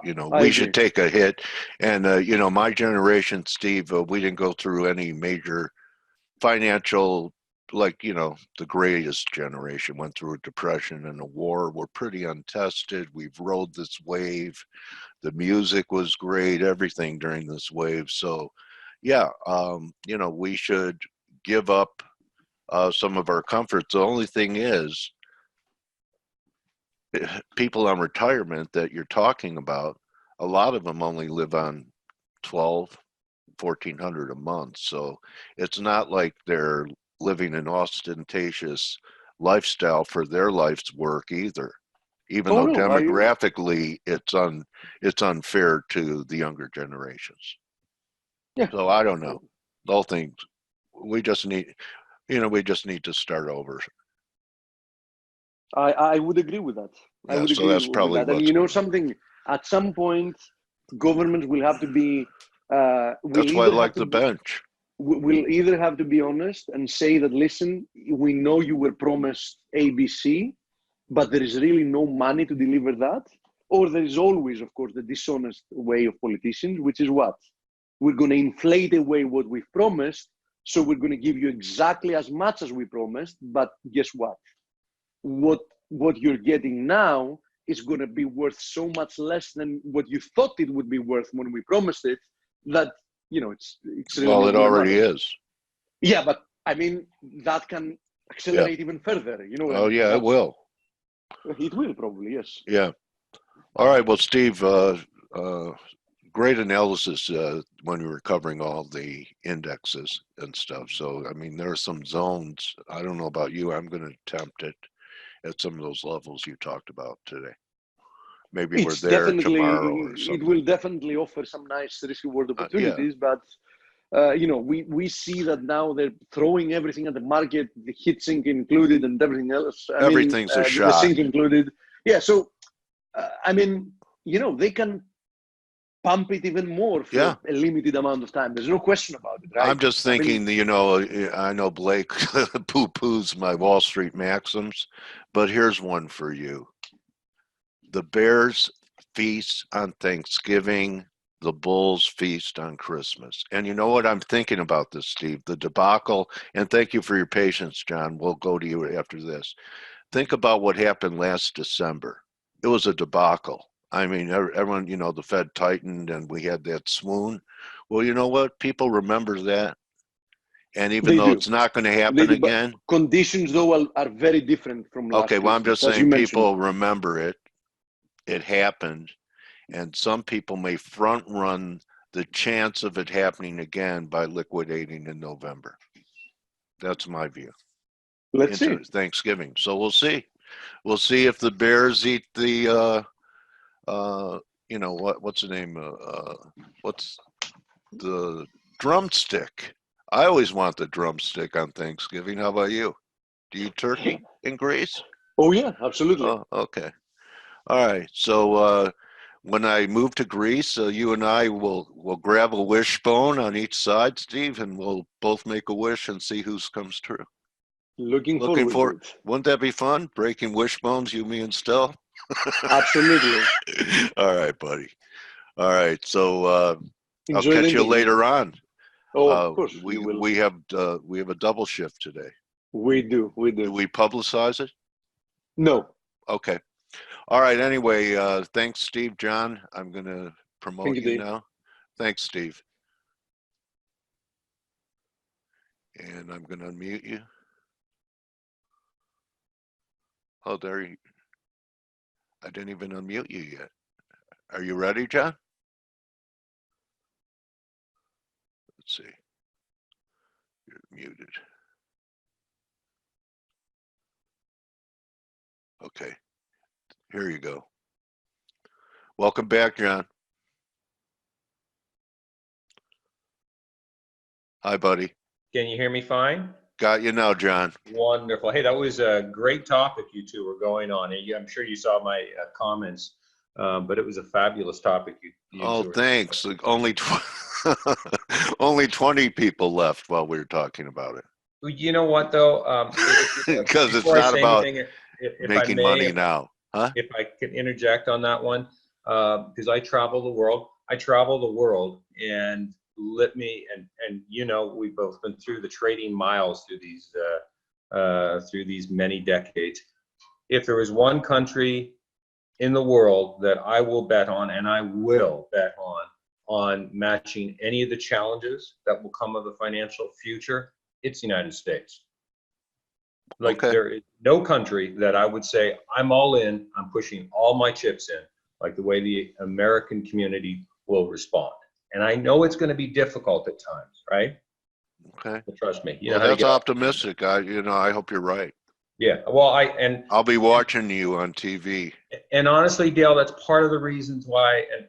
Speaker 1: you know,
Speaker 3: I
Speaker 1: we
Speaker 3: agree.
Speaker 1: should take a hit. And, you know, my generation, Steve, we didn't go through any major financial, like, you know, the greatest generation went through a depression and a war. We're pretty untested. We've rode this wave. The music was great, everything during this wave. So, yeah, you know, we should give up some of our comforts. The only thing is, people on retirement that you're talking about, a lot of them only live on 1,400 a month. So it's not like they're living an ostentatious lifestyle for their life's work either. Even though demographically it's unfair to the younger generations.
Speaker 3: Yeah.
Speaker 1: So I don't know. The whole thing, we just need, you know, we just need to start over.
Speaker 3: I would agree with that. I would agree
Speaker 1: that's
Speaker 3: with
Speaker 1: probably
Speaker 3: that. And you know something, at some point, governments will have to be.
Speaker 1: That's why I like the bench.
Speaker 3: We'll either have to be honest and say that, listen, we know you were promised ABC, but there is really no money to deliver that. Or there is always, of course, the dishonest way of politicians, which is what? We're going to inflate away what we've promised, so we're going to give you exactly as much as we promised, but guess what? What you're getting now is going to be worth so much less than what you thought it would be worth when we promised it, that, you know, it's really
Speaker 1: well, it already is.
Speaker 3: Yeah, but I mean, that can accelerate even further, you know.
Speaker 1: Oh yeah, it will.
Speaker 3: It will probably, yes.
Speaker 1: Yeah. All right. Well, Steve, great analysis when we were covering all the indexes and stuff. So, I mean, there are some zones. I don't know about you. I'm going to attempt it at some of those levels you talked about today. Maybe
Speaker 3: It's
Speaker 1: we're there tomorrow or something.
Speaker 3: It will definitely offer some nice risk-reward opportunities, but you know, we see that now they're throwing everything at the market, the heat sink included and everything else.
Speaker 1: Everything's a shot.
Speaker 3: The sink included. Yeah, so, I mean, you know, they can pump it even more for a limited amount of time. There's no question about it, right?
Speaker 1: I'm just thinking, you know, I know Blake poo-poos my Wall Street maxims, but here's one for you. The Bears feast on Thanksgiving, the Bulls feast on Christmas. And you know what I'm thinking about this, Steve? The debacle, and thank you for your patience, John. We'll go to you after this. Think about what happened last December. It was a debacle. I mean, everyone, you know, the Fed tightened and we had that swoon. Well, you know what? People remember that. And even though it's not going to happen again.
Speaker 3: Conditions, though, are very different from last
Speaker 1: Okay, well, I'm just
Speaker 3: Christmas,
Speaker 1: saying people remember it. It happened. And some people may front run the chance of it happening again by liquidating in November. That's my view.
Speaker 3: Let's see.
Speaker 1: Thanksgiving. So we'll see. We'll see if the Bears eat the, you know, what's the name? What's the drumstick? I always want the drumstick on Thanksgiving. How about you? Do you eat turkey in Greece?
Speaker 3: Oh, yeah, absolutely.
Speaker 1: Oh, okay. All right. So when I move to Greece, you and I will grab a wishbone on each side, Steve, and we'll both make a wish and see whose comes true.
Speaker 3: Looking forward to it.
Speaker 1: Wouldn't that be fun? Breaking wishbones, you, me, and Stell?
Speaker 3: Absolutely.
Speaker 1: All right, buddy. All right. So I'll
Speaker 3: Enjoy
Speaker 1: catch you later on.
Speaker 3: Oh, of course.
Speaker 1: We have a double shift today.
Speaker 3: We do.
Speaker 1: Do we publicize it?
Speaker 3: No.
Speaker 1: Okay. All right. Anyway, thanks, Steve. John, I'm going to promote you now. Thanks, Steve. And I'm going to unmute you. Oh, there you. I didn't even unmute you yet. Are you ready, John? Let's see. You're muted. Okay. Here you go. Welcome back, John. Hi, buddy.
Speaker 5: Can you hear me fine?
Speaker 1: Got you now, John.
Speaker 5: Wonderful. Hey, that was a great topic you two were going on. I'm sure you saw my comments, but it was a fabulous topic. You
Speaker 1: Oh,
Speaker 5: two were
Speaker 1: thanks. Like, only only 20 people left while we were talking about it.
Speaker 5: Well, you know what, though?
Speaker 1: Because it's
Speaker 5: Before I
Speaker 1: not
Speaker 5: say
Speaker 1: about
Speaker 5: anything, if I
Speaker 1: making
Speaker 5: may,
Speaker 1: money now. Huh?
Speaker 5: if I can interject on that one, because I travel the world. And let me and we've both been through the trading miles through these many decades. If there is one country in the world that I will bet on, and I will bet on matching any of the challenges that will come of the financial future, it's the United States. Like,
Speaker 1: Okay.
Speaker 5: there is no country that I would say I'm all in, I'm pushing all my chips in, like the way the American community will respond. And I know it's going to be difficult at times, right?
Speaker 1: Okay.
Speaker 5: But trust me.
Speaker 1: Well, that's optimistic. I hope you're right.
Speaker 5: Yeah. Well,
Speaker 1: I'll be watching you on TV.
Speaker 5: And honestly, Dale, that's part of the reasons why. And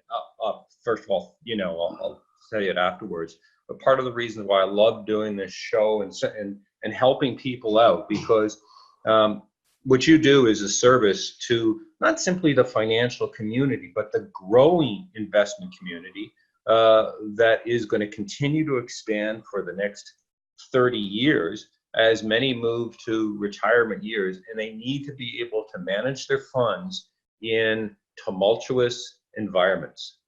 Speaker 5: first of all, I'll tell you it afterwards. But part of the reason why I love doing this show and helping people out, because what you do is a service to not simply the financial community, but the growing investment community that is going to continue to expand for the next 30 years as many move to retirement years, and they need to be able to manage their funds in tumultuous environments.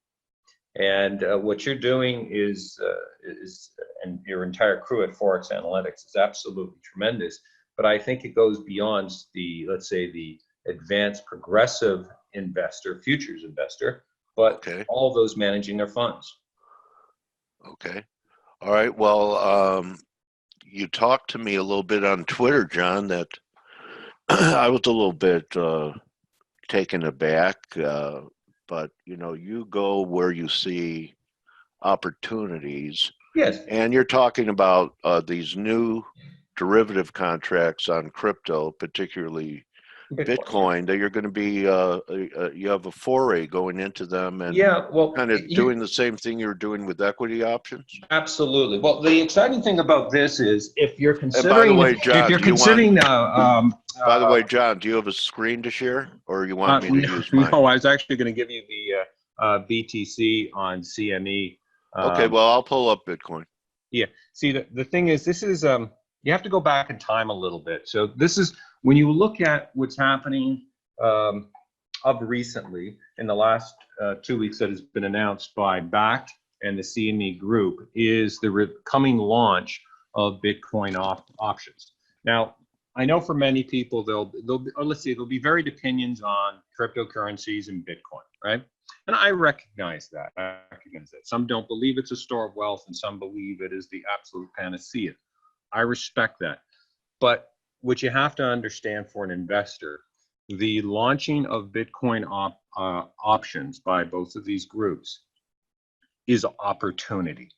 Speaker 5: And what you're doing is, and your entire crew at ForexAnalytix is absolutely tremendous. But I think it goes beyond let's say, the advanced progressive investor, futures investor, but all those managing their funds.
Speaker 1: Okay. All right. Well, you talked to me a little bit on Twitter, John, that I was a little bit taken aback, but you go where you see opportunities.
Speaker 5: Yes.
Speaker 1: And you're talking about these new derivative contracts on crypto, particularly Bitcoin, that you're going to be, you have a foray going into them, and kind of doing the same thing you're doing with equity options.
Speaker 5: Absolutely. Well, the exciting thing about this is, if you're considering,
Speaker 1: by the way, John,
Speaker 5: by
Speaker 1: the way, John, do you have a screen to share, or you want me to use mine?
Speaker 5: No, I was actually going to give you the BTC on CME.
Speaker 1: Okay, well, I'll pull up Bitcoin.
Speaker 5: Yeah. See, the thing is, this is you have to go back in time a little bit. So this is when you look at what's happening of recently in the last 2 weeks that has been announced by BACT and the CME group, is the coming launch of Bitcoin options. Now, I know for many people there'll be varied opinions on cryptocurrencies and Bitcoin, right? And I recognize that. Some don't believe it's a store of wealth, and some believe it is the absolute panacea. I respect that. But what you have to understand for an investor, the launching of Bitcoin options by both of these groups is opportunity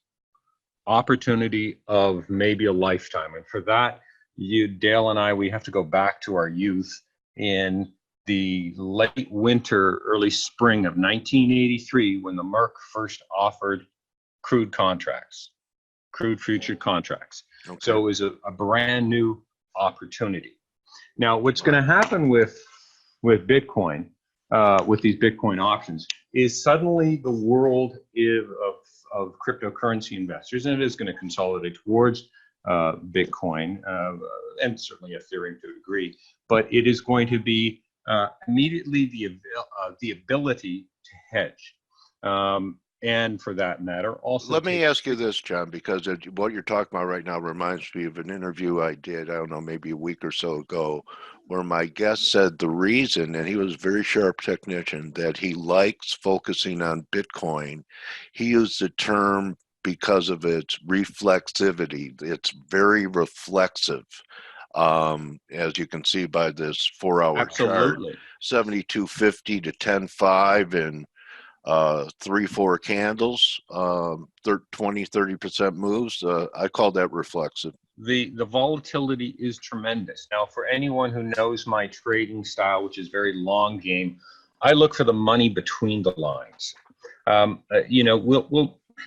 Speaker 5: of maybe a lifetime. And for that, Dale and I, we have to go back to our youth in the late winter, early spring of 1983, when the Merc first offered crude future contracts. Okay. So it was a brand new opportunity. Now, what's going to happen with Bitcoin, with these Bitcoin options, is suddenly the world of cryptocurrency investors, and it is going to consolidate towards Bitcoin and certainly Ethereum to a degree, but it is going to be immediately the ability to hedge. And for that matter, also.
Speaker 1: Let me ask you this, John, because what you're talking about right now reminds me of an interview I did, I don't know, maybe a week or so ago, where my guest said the reason, and he was a very sharp technician, that he likes focusing on Bitcoin. He used the term because of its reflexivity. It's very reflexive. As you can see by this 4-hour chart, 72.50 to 10.5 and 3-4 candles, 20-30% moves. I call that reflexive.
Speaker 5: The volatility is tremendous. Now, for anyone who knows my trading style, which is very long game, I look for the money between the lines.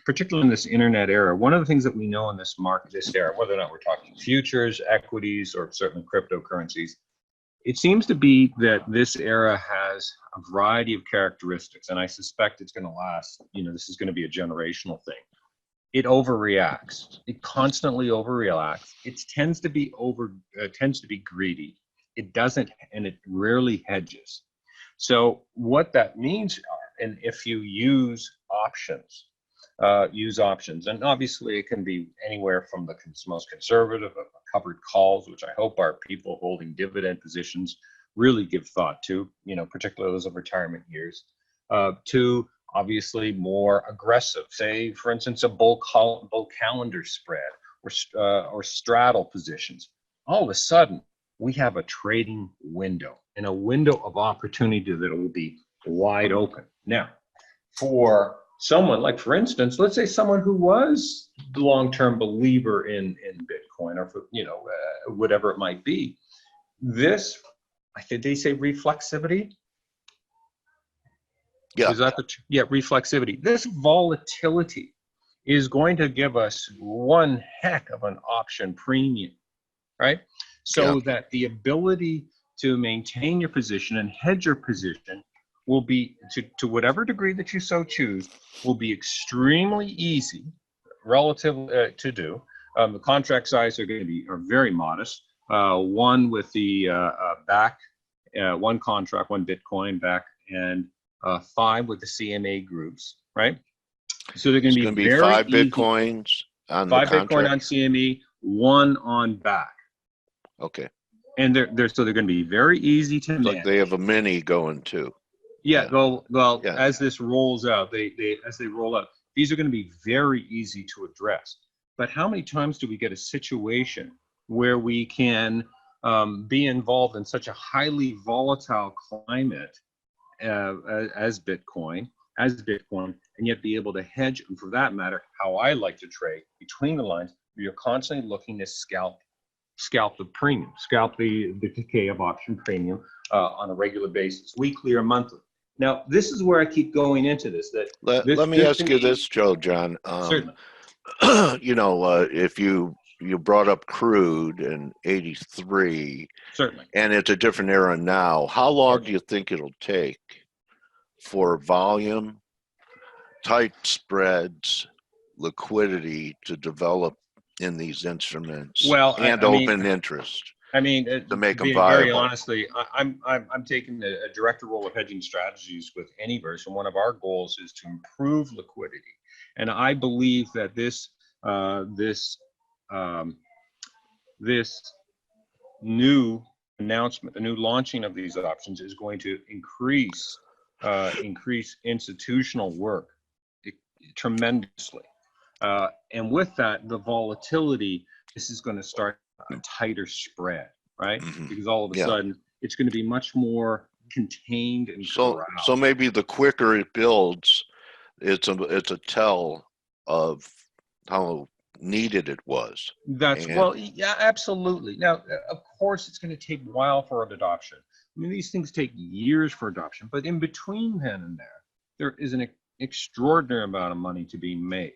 Speaker 5: particularly in this internet era, one of the things that we know in this market, this era, whether or not we're talking futures, equities, or certainly cryptocurrencies, it seems to be that this era has a variety of characteristics, and I suspect it's going to last. This is going to be a generational thing. It overreacts. It constantly overreacts. It tends to be greedy. It doesn't, and it rarely hedges. So what that means, and if you use options, and obviously it can be anywhere from the most conservative of covered calls, which I hope our people holding dividend positions really give thought to, particularly those of retirement years, to obviously more aggressive, say for instance a bull calendar spread or straddle positions. All of a sudden we have a trading window and a window of opportunity that will be wide open. Now, for someone like, for instance, let's say someone who was the long-term believer in Bitcoin, or whatever it might be, this, I think they say reflexivity.
Speaker 1: Yeah.
Speaker 5: Is that reflexivity? This volatility is going to give us one heck of an option premium, right? So that the ability to maintain your position and hedge your position will be, to whatever degree that you so choose, will be extremely easy relative to do. The contract size are very modest. One with the back, one contract, one Bitcoin back, and 5 with the CMA groups, right? So they're going to be very
Speaker 1: 5
Speaker 5: easy.
Speaker 1: Bitcoins on
Speaker 5: 5
Speaker 1: the contract?
Speaker 5: Bitcoin on CME, 1 on back.
Speaker 1: Okay.
Speaker 5: And they're going to be very easy to manage.
Speaker 1: Like they have a mini going too.
Speaker 5: Yeah. As this rolls out, as they roll out, these are going to be very easy to address. But how many times do we get a situation where we can be involved in such a highly volatile climate as Bitcoin, and yet be able to hedge, and for that matter, how I like to trade between the lines, you're constantly looking to scalp the premium, scalp the decay of option premium on a regular basis, weekly or monthly. Now, this is where I keep going into this.
Speaker 1: Let me ask you this, John.
Speaker 5: Certainly.
Speaker 1: If you brought up crude in '83,
Speaker 5: Certainly.
Speaker 1: and it's a different era now, how long do you think it'll take for volume, tight spreads, liquidity to develop in these instruments, open interest?
Speaker 5: I mean,
Speaker 1: to make them
Speaker 5: being
Speaker 1: viable.
Speaker 5: very honestly, I'm taking a director role of hedging strategies with Anyverse, and one of our goals is to improve liquidity. And I believe that this new announcement, the new launching of these options, is going to increase institutional work tremendously. And with that, the volatility, this is going to start a tighter spread, right?
Speaker 1: Mm-hmm.
Speaker 5: Because all of a sudden, it's going to be much more contained and corralled.
Speaker 1: So maybe the quicker it builds, it's a tell of how needed it was.
Speaker 5: Yeah, absolutely. Now, of course, it's going to take a while for adoption. I mean, these things take years for adoption, but in between then and there is an extraordinary amount of money to be made.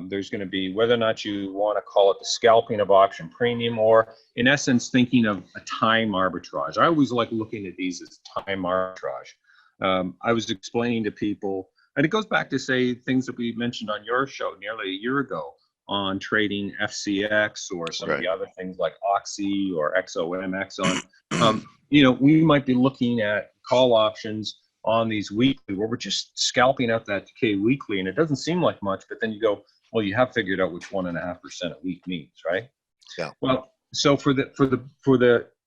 Speaker 5: There's going to be, whether or not you want to call it the scalping of option premium, or in essence thinking of a time arbitrage. I always like looking at these as time arbitrage. I was explaining to people, and it goes back to say things that we mentioned on your show nearly a year ago on trading FCX or some of the other things like Oxy or XOM, Exxon. We might be looking at call options on these weekly where we're just scalping out that decay weekly, and it doesn't seem like much, but then you go, well, you have figured out which 1.5% a week means, right?
Speaker 1: Yeah.
Speaker 5: Well, so for the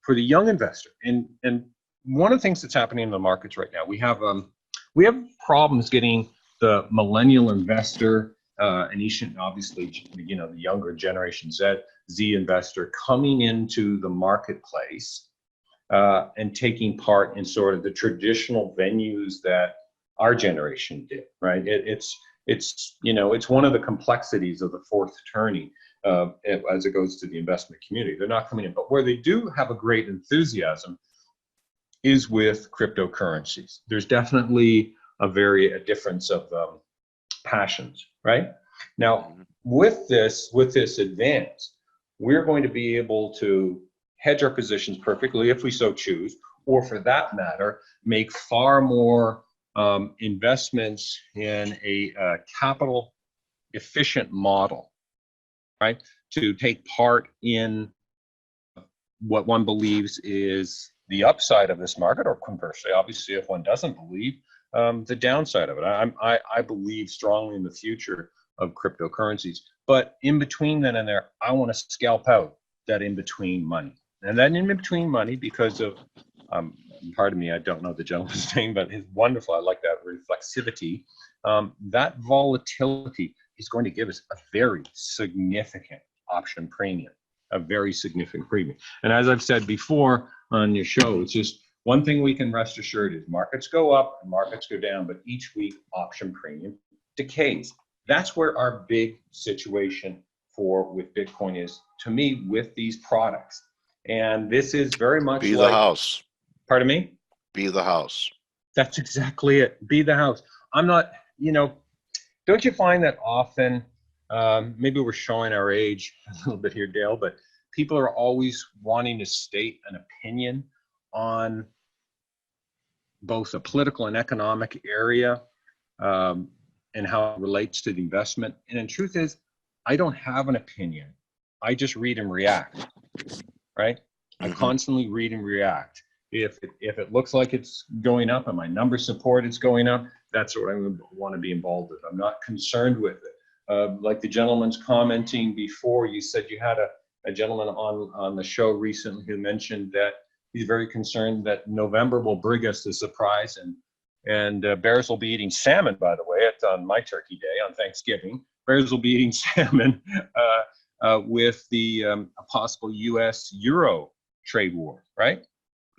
Speaker 5: young investor, and one of the things that's happening in the markets right now, we have problems getting the millennial investor, and obviously, the younger generation Z investor coming into the marketplace and taking part in sort of the traditional venues that our generation did, right? It's one of the complexities of the fourth turning as it goes to the investment community. They're not coming in, but where they do have a great enthusiasm is with cryptocurrencies. There's definitely a difference of passions, right? Now, with this advance, we're going to be able to hedge our positions perfectly if we so choose, or for that matter, make far more investments in a capital efficient model, right? To take part in what one believes is the upside of this market, or conversely, obviously, if one doesn't believe, the downside of it. I believe strongly in the future of cryptocurrencies, but in between then and there, I want to scalp out that in between money. And that in between money, because of, pardon me, I don't know the gentleman's name, but it's wonderful. I like that reflexivity. That volatility is going to give us a very significant option premium, a very significant premium. And as I've said before on your show, it's just one thing we can rest assured is markets go up and markets go down, but each week option premium decays. That's where our big situation with Bitcoin is, to me, with these products. And this is very much
Speaker 1: Be
Speaker 5: like,
Speaker 1: the house.
Speaker 5: Pardon me?
Speaker 1: Be the house.
Speaker 5: That's exactly it. Be the house. I'm not, don't you find that often, maybe we're showing our age a little bit here, Dale, but people are always wanting to state an opinion on both a political and economic area, and how it relates to the investment. And the truth is, I don't have an opinion. I just read and react, right? I constantly read and react. If it looks like it's going up and my numbers support it's going up, that's what I want to be involved with. I'm not concerned with it. Like the gentleman's commenting before, you said you had a gentleman on the show recently who mentioned that he's very concerned that November will bring us the surprise, and bears will be eating salmon, by the way, on my turkey day on Thanksgiving. Bears will be eating salmon with the a possible U.S.-Euro trade war, right?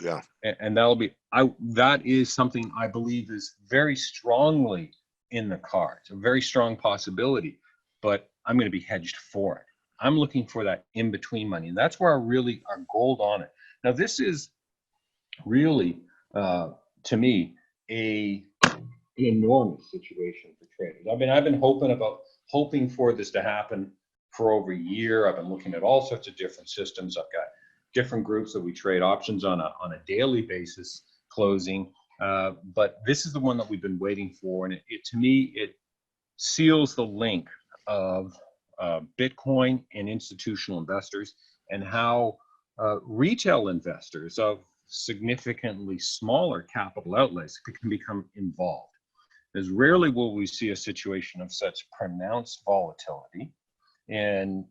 Speaker 1: Yeah.
Speaker 5: And that is something I believe is very strongly in the cards, a very strong possibility, but I'm going to be hedged for it. I'm looking for that in-between money, and that's where our gold on it. Now, this is really, to me, an enormous situation for traders. I've been hoping for this to happen for over a year. I've been looking at all sorts of different systems. I've got different groups that we trade options on a daily basis, closing. But this is the one that we've been waiting for, and to me, it seals the link of Bitcoin and institutional investors, and how retail investors of significantly smaller capital outlays can become involved. As rarely will we see a situation of such pronounced volatility, and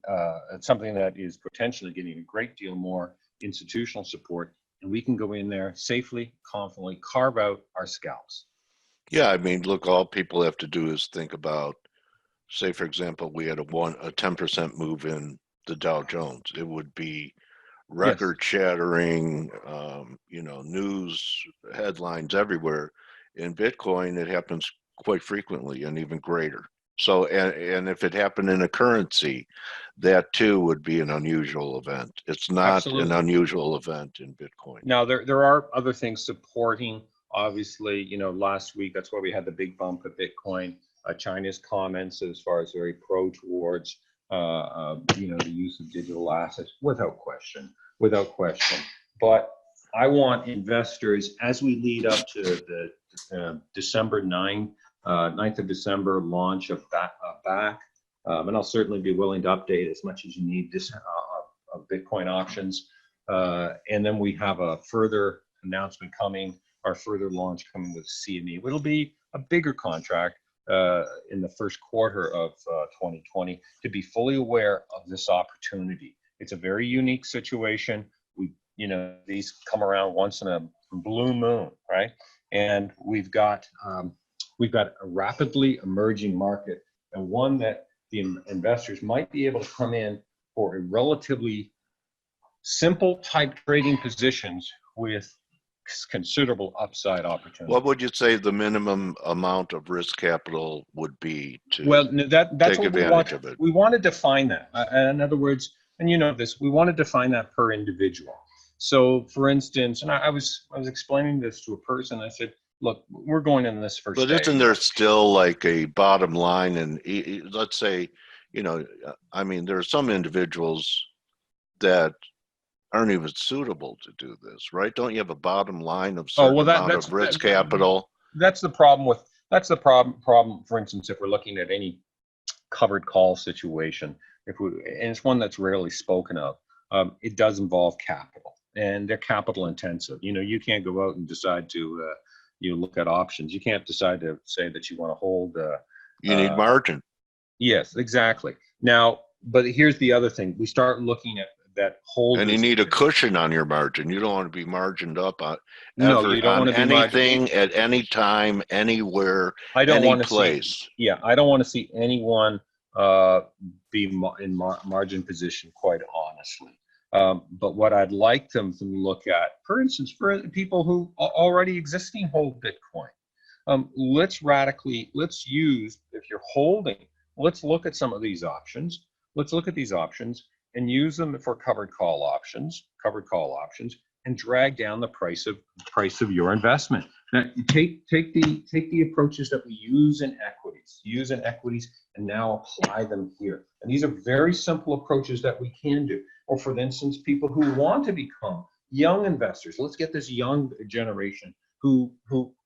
Speaker 5: it's something that is potentially getting a great deal more institutional support, and we can go in there safely, confidently, carve out our scalps.
Speaker 1: Yeah, I mean, look, all people have to do is think about, say, for example, we had a 10% move in the Dow Jones. It would be record-shattering, news headlines everywhere. In Bitcoin, it happens quite frequently and even greater. So, and if it happened in a currency, that too would be an unusual event. It's not
Speaker 5: Absolutely.
Speaker 1: an unusual event in Bitcoin.
Speaker 5: Now, there are other things supporting. Obviously, last week, that's why we had the big bump of Bitcoin. China's comments as far as very pro towards, the use of digital assets, without question. But I want investors, as we lead up to the December 9th of December launch of BAC, and I'll certainly be willing to update as much as you need this of Bitcoin options. And then we have a further announcement coming, our further launch coming with CME. It'll be a bigger contract in the first quarter of 2020 to be fully aware of this opportunity. It's a very unique situation. These come around once in a blue moon, right? And we've got a rapidly emerging market, and one that the investors might be able to come in for a relatively simple type trading positions with considerable upside opportunity.
Speaker 1: What would you say the minimum amount of risk capital would be to
Speaker 5: that's
Speaker 1: take
Speaker 5: what
Speaker 1: advantage of it?
Speaker 5: We want to define that. In other words, and this, we want to define that per individual. So, for instance, and I was explaining this to a person. I said, look, we're going in this first
Speaker 1: But
Speaker 5: day.
Speaker 1: isn't there still like a bottom line? And let's say, you know, I mean, there are some individuals that aren't even suitable to do this, right? Don't you have a bottom line of certain amount of risk capital?
Speaker 5: That's the problem with, that's the problem, for instance, if we're looking at any covered call situation, if we, and it's one that's rarely spoken of, it does involve capital, and they're capital intensive. You know, you can't go out and decide to, you look at options. You can't decide to say that you want to hold.
Speaker 1: You need margin.
Speaker 5: Yes, exactly. Now, but here's the other thing. We start looking at that hold.
Speaker 1: And you need a cushion on your margin. You don't want to be margined up on
Speaker 5: no, you don't want to be
Speaker 1: anything at any time, anywhere,
Speaker 5: I don't
Speaker 1: any
Speaker 5: want to
Speaker 1: place.
Speaker 5: see. Yeah, I don't want to see anyone be in margin position, quite honestly. But what I'd like them to look at, for instance, for people who already existing hold Bitcoin, let's use, if you're holding, let's look at some of these options. Let's look at these options and use them for covered call options, and drag down the price of your investment. Now, take the approaches that we use in equities, and now apply them here. And these are very simple approaches that we can do. Or for instance, people who want to become young investors. Let's get this young generation who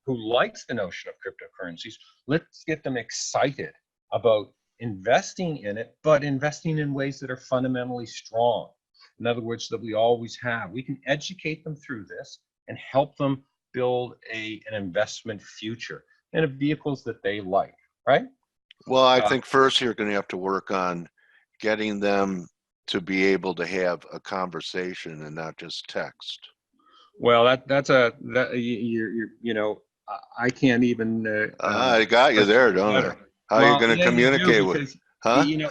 Speaker 5: likes the notion of cryptocurrencies. Let's get them excited about investing in it, but investing in ways that are fundamentally strong. In other words, that we always have. We can educate them through this and help them build an investment future in vehicles that they like, right?
Speaker 1: Well, I think first you're going to have to work on getting them to be able to have a conversation and not just text.
Speaker 5: Well, you know, I can't even.
Speaker 1: I got you there, don't I? How are you going to communicate with? Huh?
Speaker 5: You know,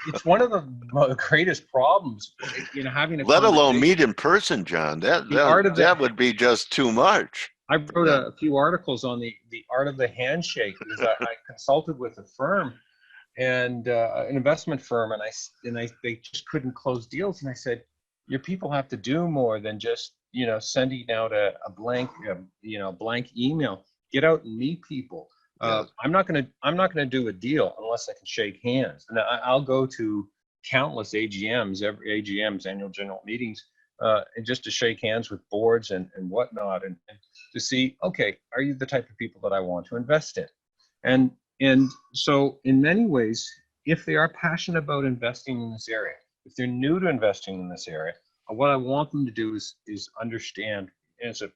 Speaker 5: it's one of the greatest problems, you know, having a
Speaker 1: let alone meet in person, John. That would be just too much.
Speaker 5: I wrote a few articles on the art of the handshake because I consulted with a firm and an investment firm, and they just couldn't close deals, and I said, your people have to do more than just, you know, sending out a blank email. Get out and meet people. I'm not gonna do a deal unless I can shake hands. And I'll go to countless AGMs, annual general meetings, and just to shake hands with boards and whatnot, and to see, okay, are you the type of people that I want to invest in? And so in many ways, if they are passionate about investing in this area, if they're new to investing in this area, what I want them to do is understand, and it's a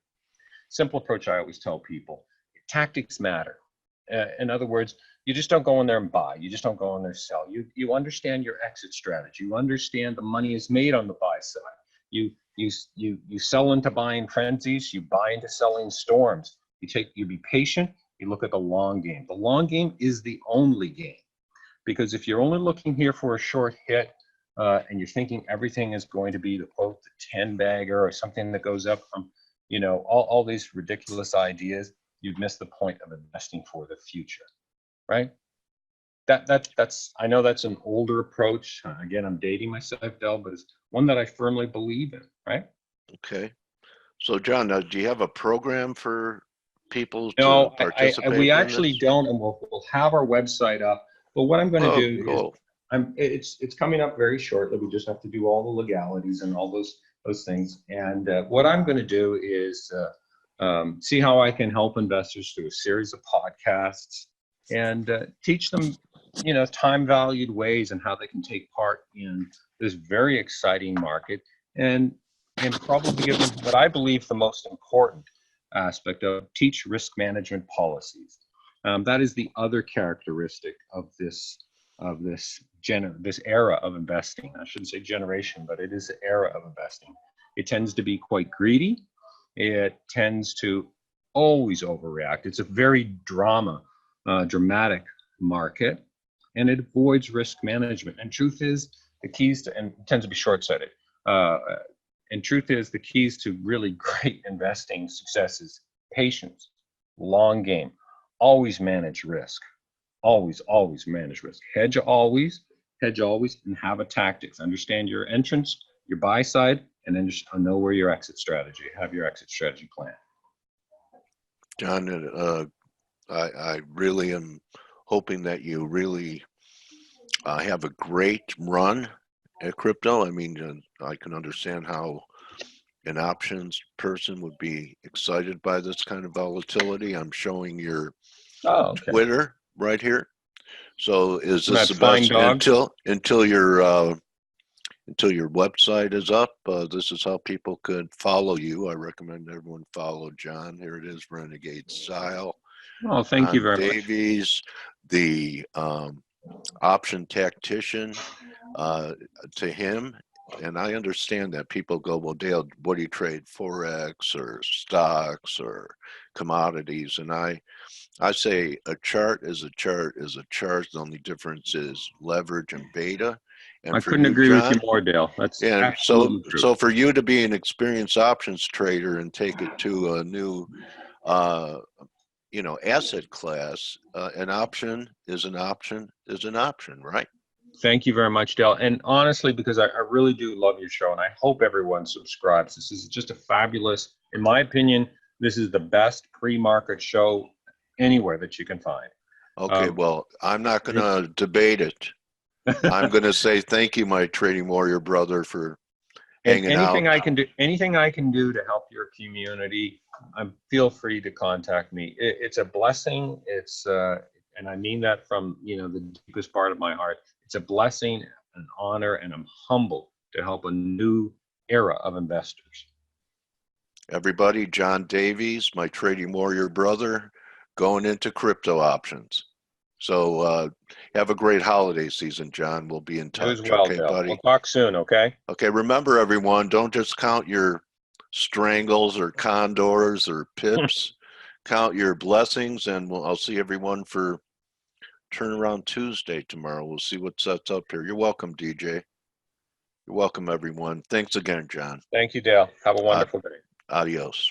Speaker 5: simple approach I always tell people, tactics matter. In other words, you just don't go in there and buy. You just don't go in there and sell. You understand your exit strategy. You understand the money is made on the buy side. You sell into buying frenzies. You buy into selling storms. You be patient. You look at the long game. The long game is the only game, because if you're only looking here for a short hit, and you're thinking everything is going to be the quote the 10 bagger or something that goes up from, you know, all these ridiculous ideas, you've missed the point of investing for the future, right? That's I know that's an older approach. Again, I'm dating myself, Del, but it's one that I firmly believe in, right?
Speaker 1: Okay. So, John, now, do you have a program for people to participate?
Speaker 5: We actually don't, and we'll have our website up. But what I'm going to do is, it's coming up very shortly. We just have to do all the legalities and all those things. And what I'm going to do is see how I can help investors through a series of podcasts and teach them, you know, time-valued ways and how they can take part in this very exciting market, and probably give them what I believe the most important aspect of teach risk management policies. That is the other characteristic of this era of investing. I shouldn't say generation, but it is the era of investing. It tends to be quite greedy. It tends to always overreact. It's a very dramatic market, and it avoids risk management. And truth is, the keys to, and tends to be short-sighted. And truth is, the keys to really great investing success is patience, long game, always manage risk, always manage risk. Hedge always, and have a tactics. Understand your entrance, your buy side, and then just know where your exit strategy, have your exit strategy plan.
Speaker 1: John, I really am hoping that you really have a great run at crypto. I mean, I can understand how an options person would be excited by this kind of volatility. I'm showing your
Speaker 5: Oh, okay.
Speaker 1: Twitter right here. So is this
Speaker 5: That
Speaker 1: the
Speaker 5: fine
Speaker 1: best
Speaker 5: dog.
Speaker 1: until your website is up? This is how people could follow you. I recommend everyone follow John. Here it is, Renegade Style.
Speaker 5: Oh, thank you
Speaker 1: John
Speaker 5: very much.
Speaker 1: Davies, the option tactician, to him. And I understand that people go, well, Dale, what do you trade? Forex or stocks or commodities? And I say a chart is a chart is a chart. The only difference is leverage and beta.
Speaker 5: I
Speaker 1: And for
Speaker 5: couldn't
Speaker 1: you,
Speaker 5: agree with you
Speaker 1: John,
Speaker 5: more, Dale. That's
Speaker 1: and
Speaker 5: absolutely true.
Speaker 1: so for you to be an experienced options trader and take it to a new asset class, an option is an option is an option, right?
Speaker 5: Thank you very much, Dale. And honestly, because I really do love your show, and I hope everyone subscribes. This is just a fabulous, in my opinion, this is the best pre-market show anywhere that you can find.
Speaker 1: Okay, well, I'm not going to debate it. I'm going to say thank you, my trading warrior brother, for
Speaker 5: And
Speaker 1: hanging
Speaker 5: anything
Speaker 1: out.
Speaker 5: anything I can do to help your community, feel free to contact me. It's a blessing. And I mean that from the deepest part of my heart. It's a blessing, an honor, and I'm humbled to help a new era of investors.
Speaker 1: Everybody, John Davies, my trading warrior brother, going into crypto options. So have a great holiday season, John. We'll be in
Speaker 5: You as
Speaker 1: touch.
Speaker 5: well,
Speaker 1: Okay,
Speaker 5: Dale.
Speaker 1: buddy?
Speaker 5: We'll talk soon, okay?
Speaker 1: Okay, remember everyone, don't just count your strangles or condors or pips. Count your blessings, and I'll see everyone for Turnaround Tuesday tomorrow. We'll see what sets up here. You're welcome, DJ. You're welcome, everyone. Thanks again, John.
Speaker 5: Thank you, Dale. Have a wonderful day.
Speaker 1: Adios.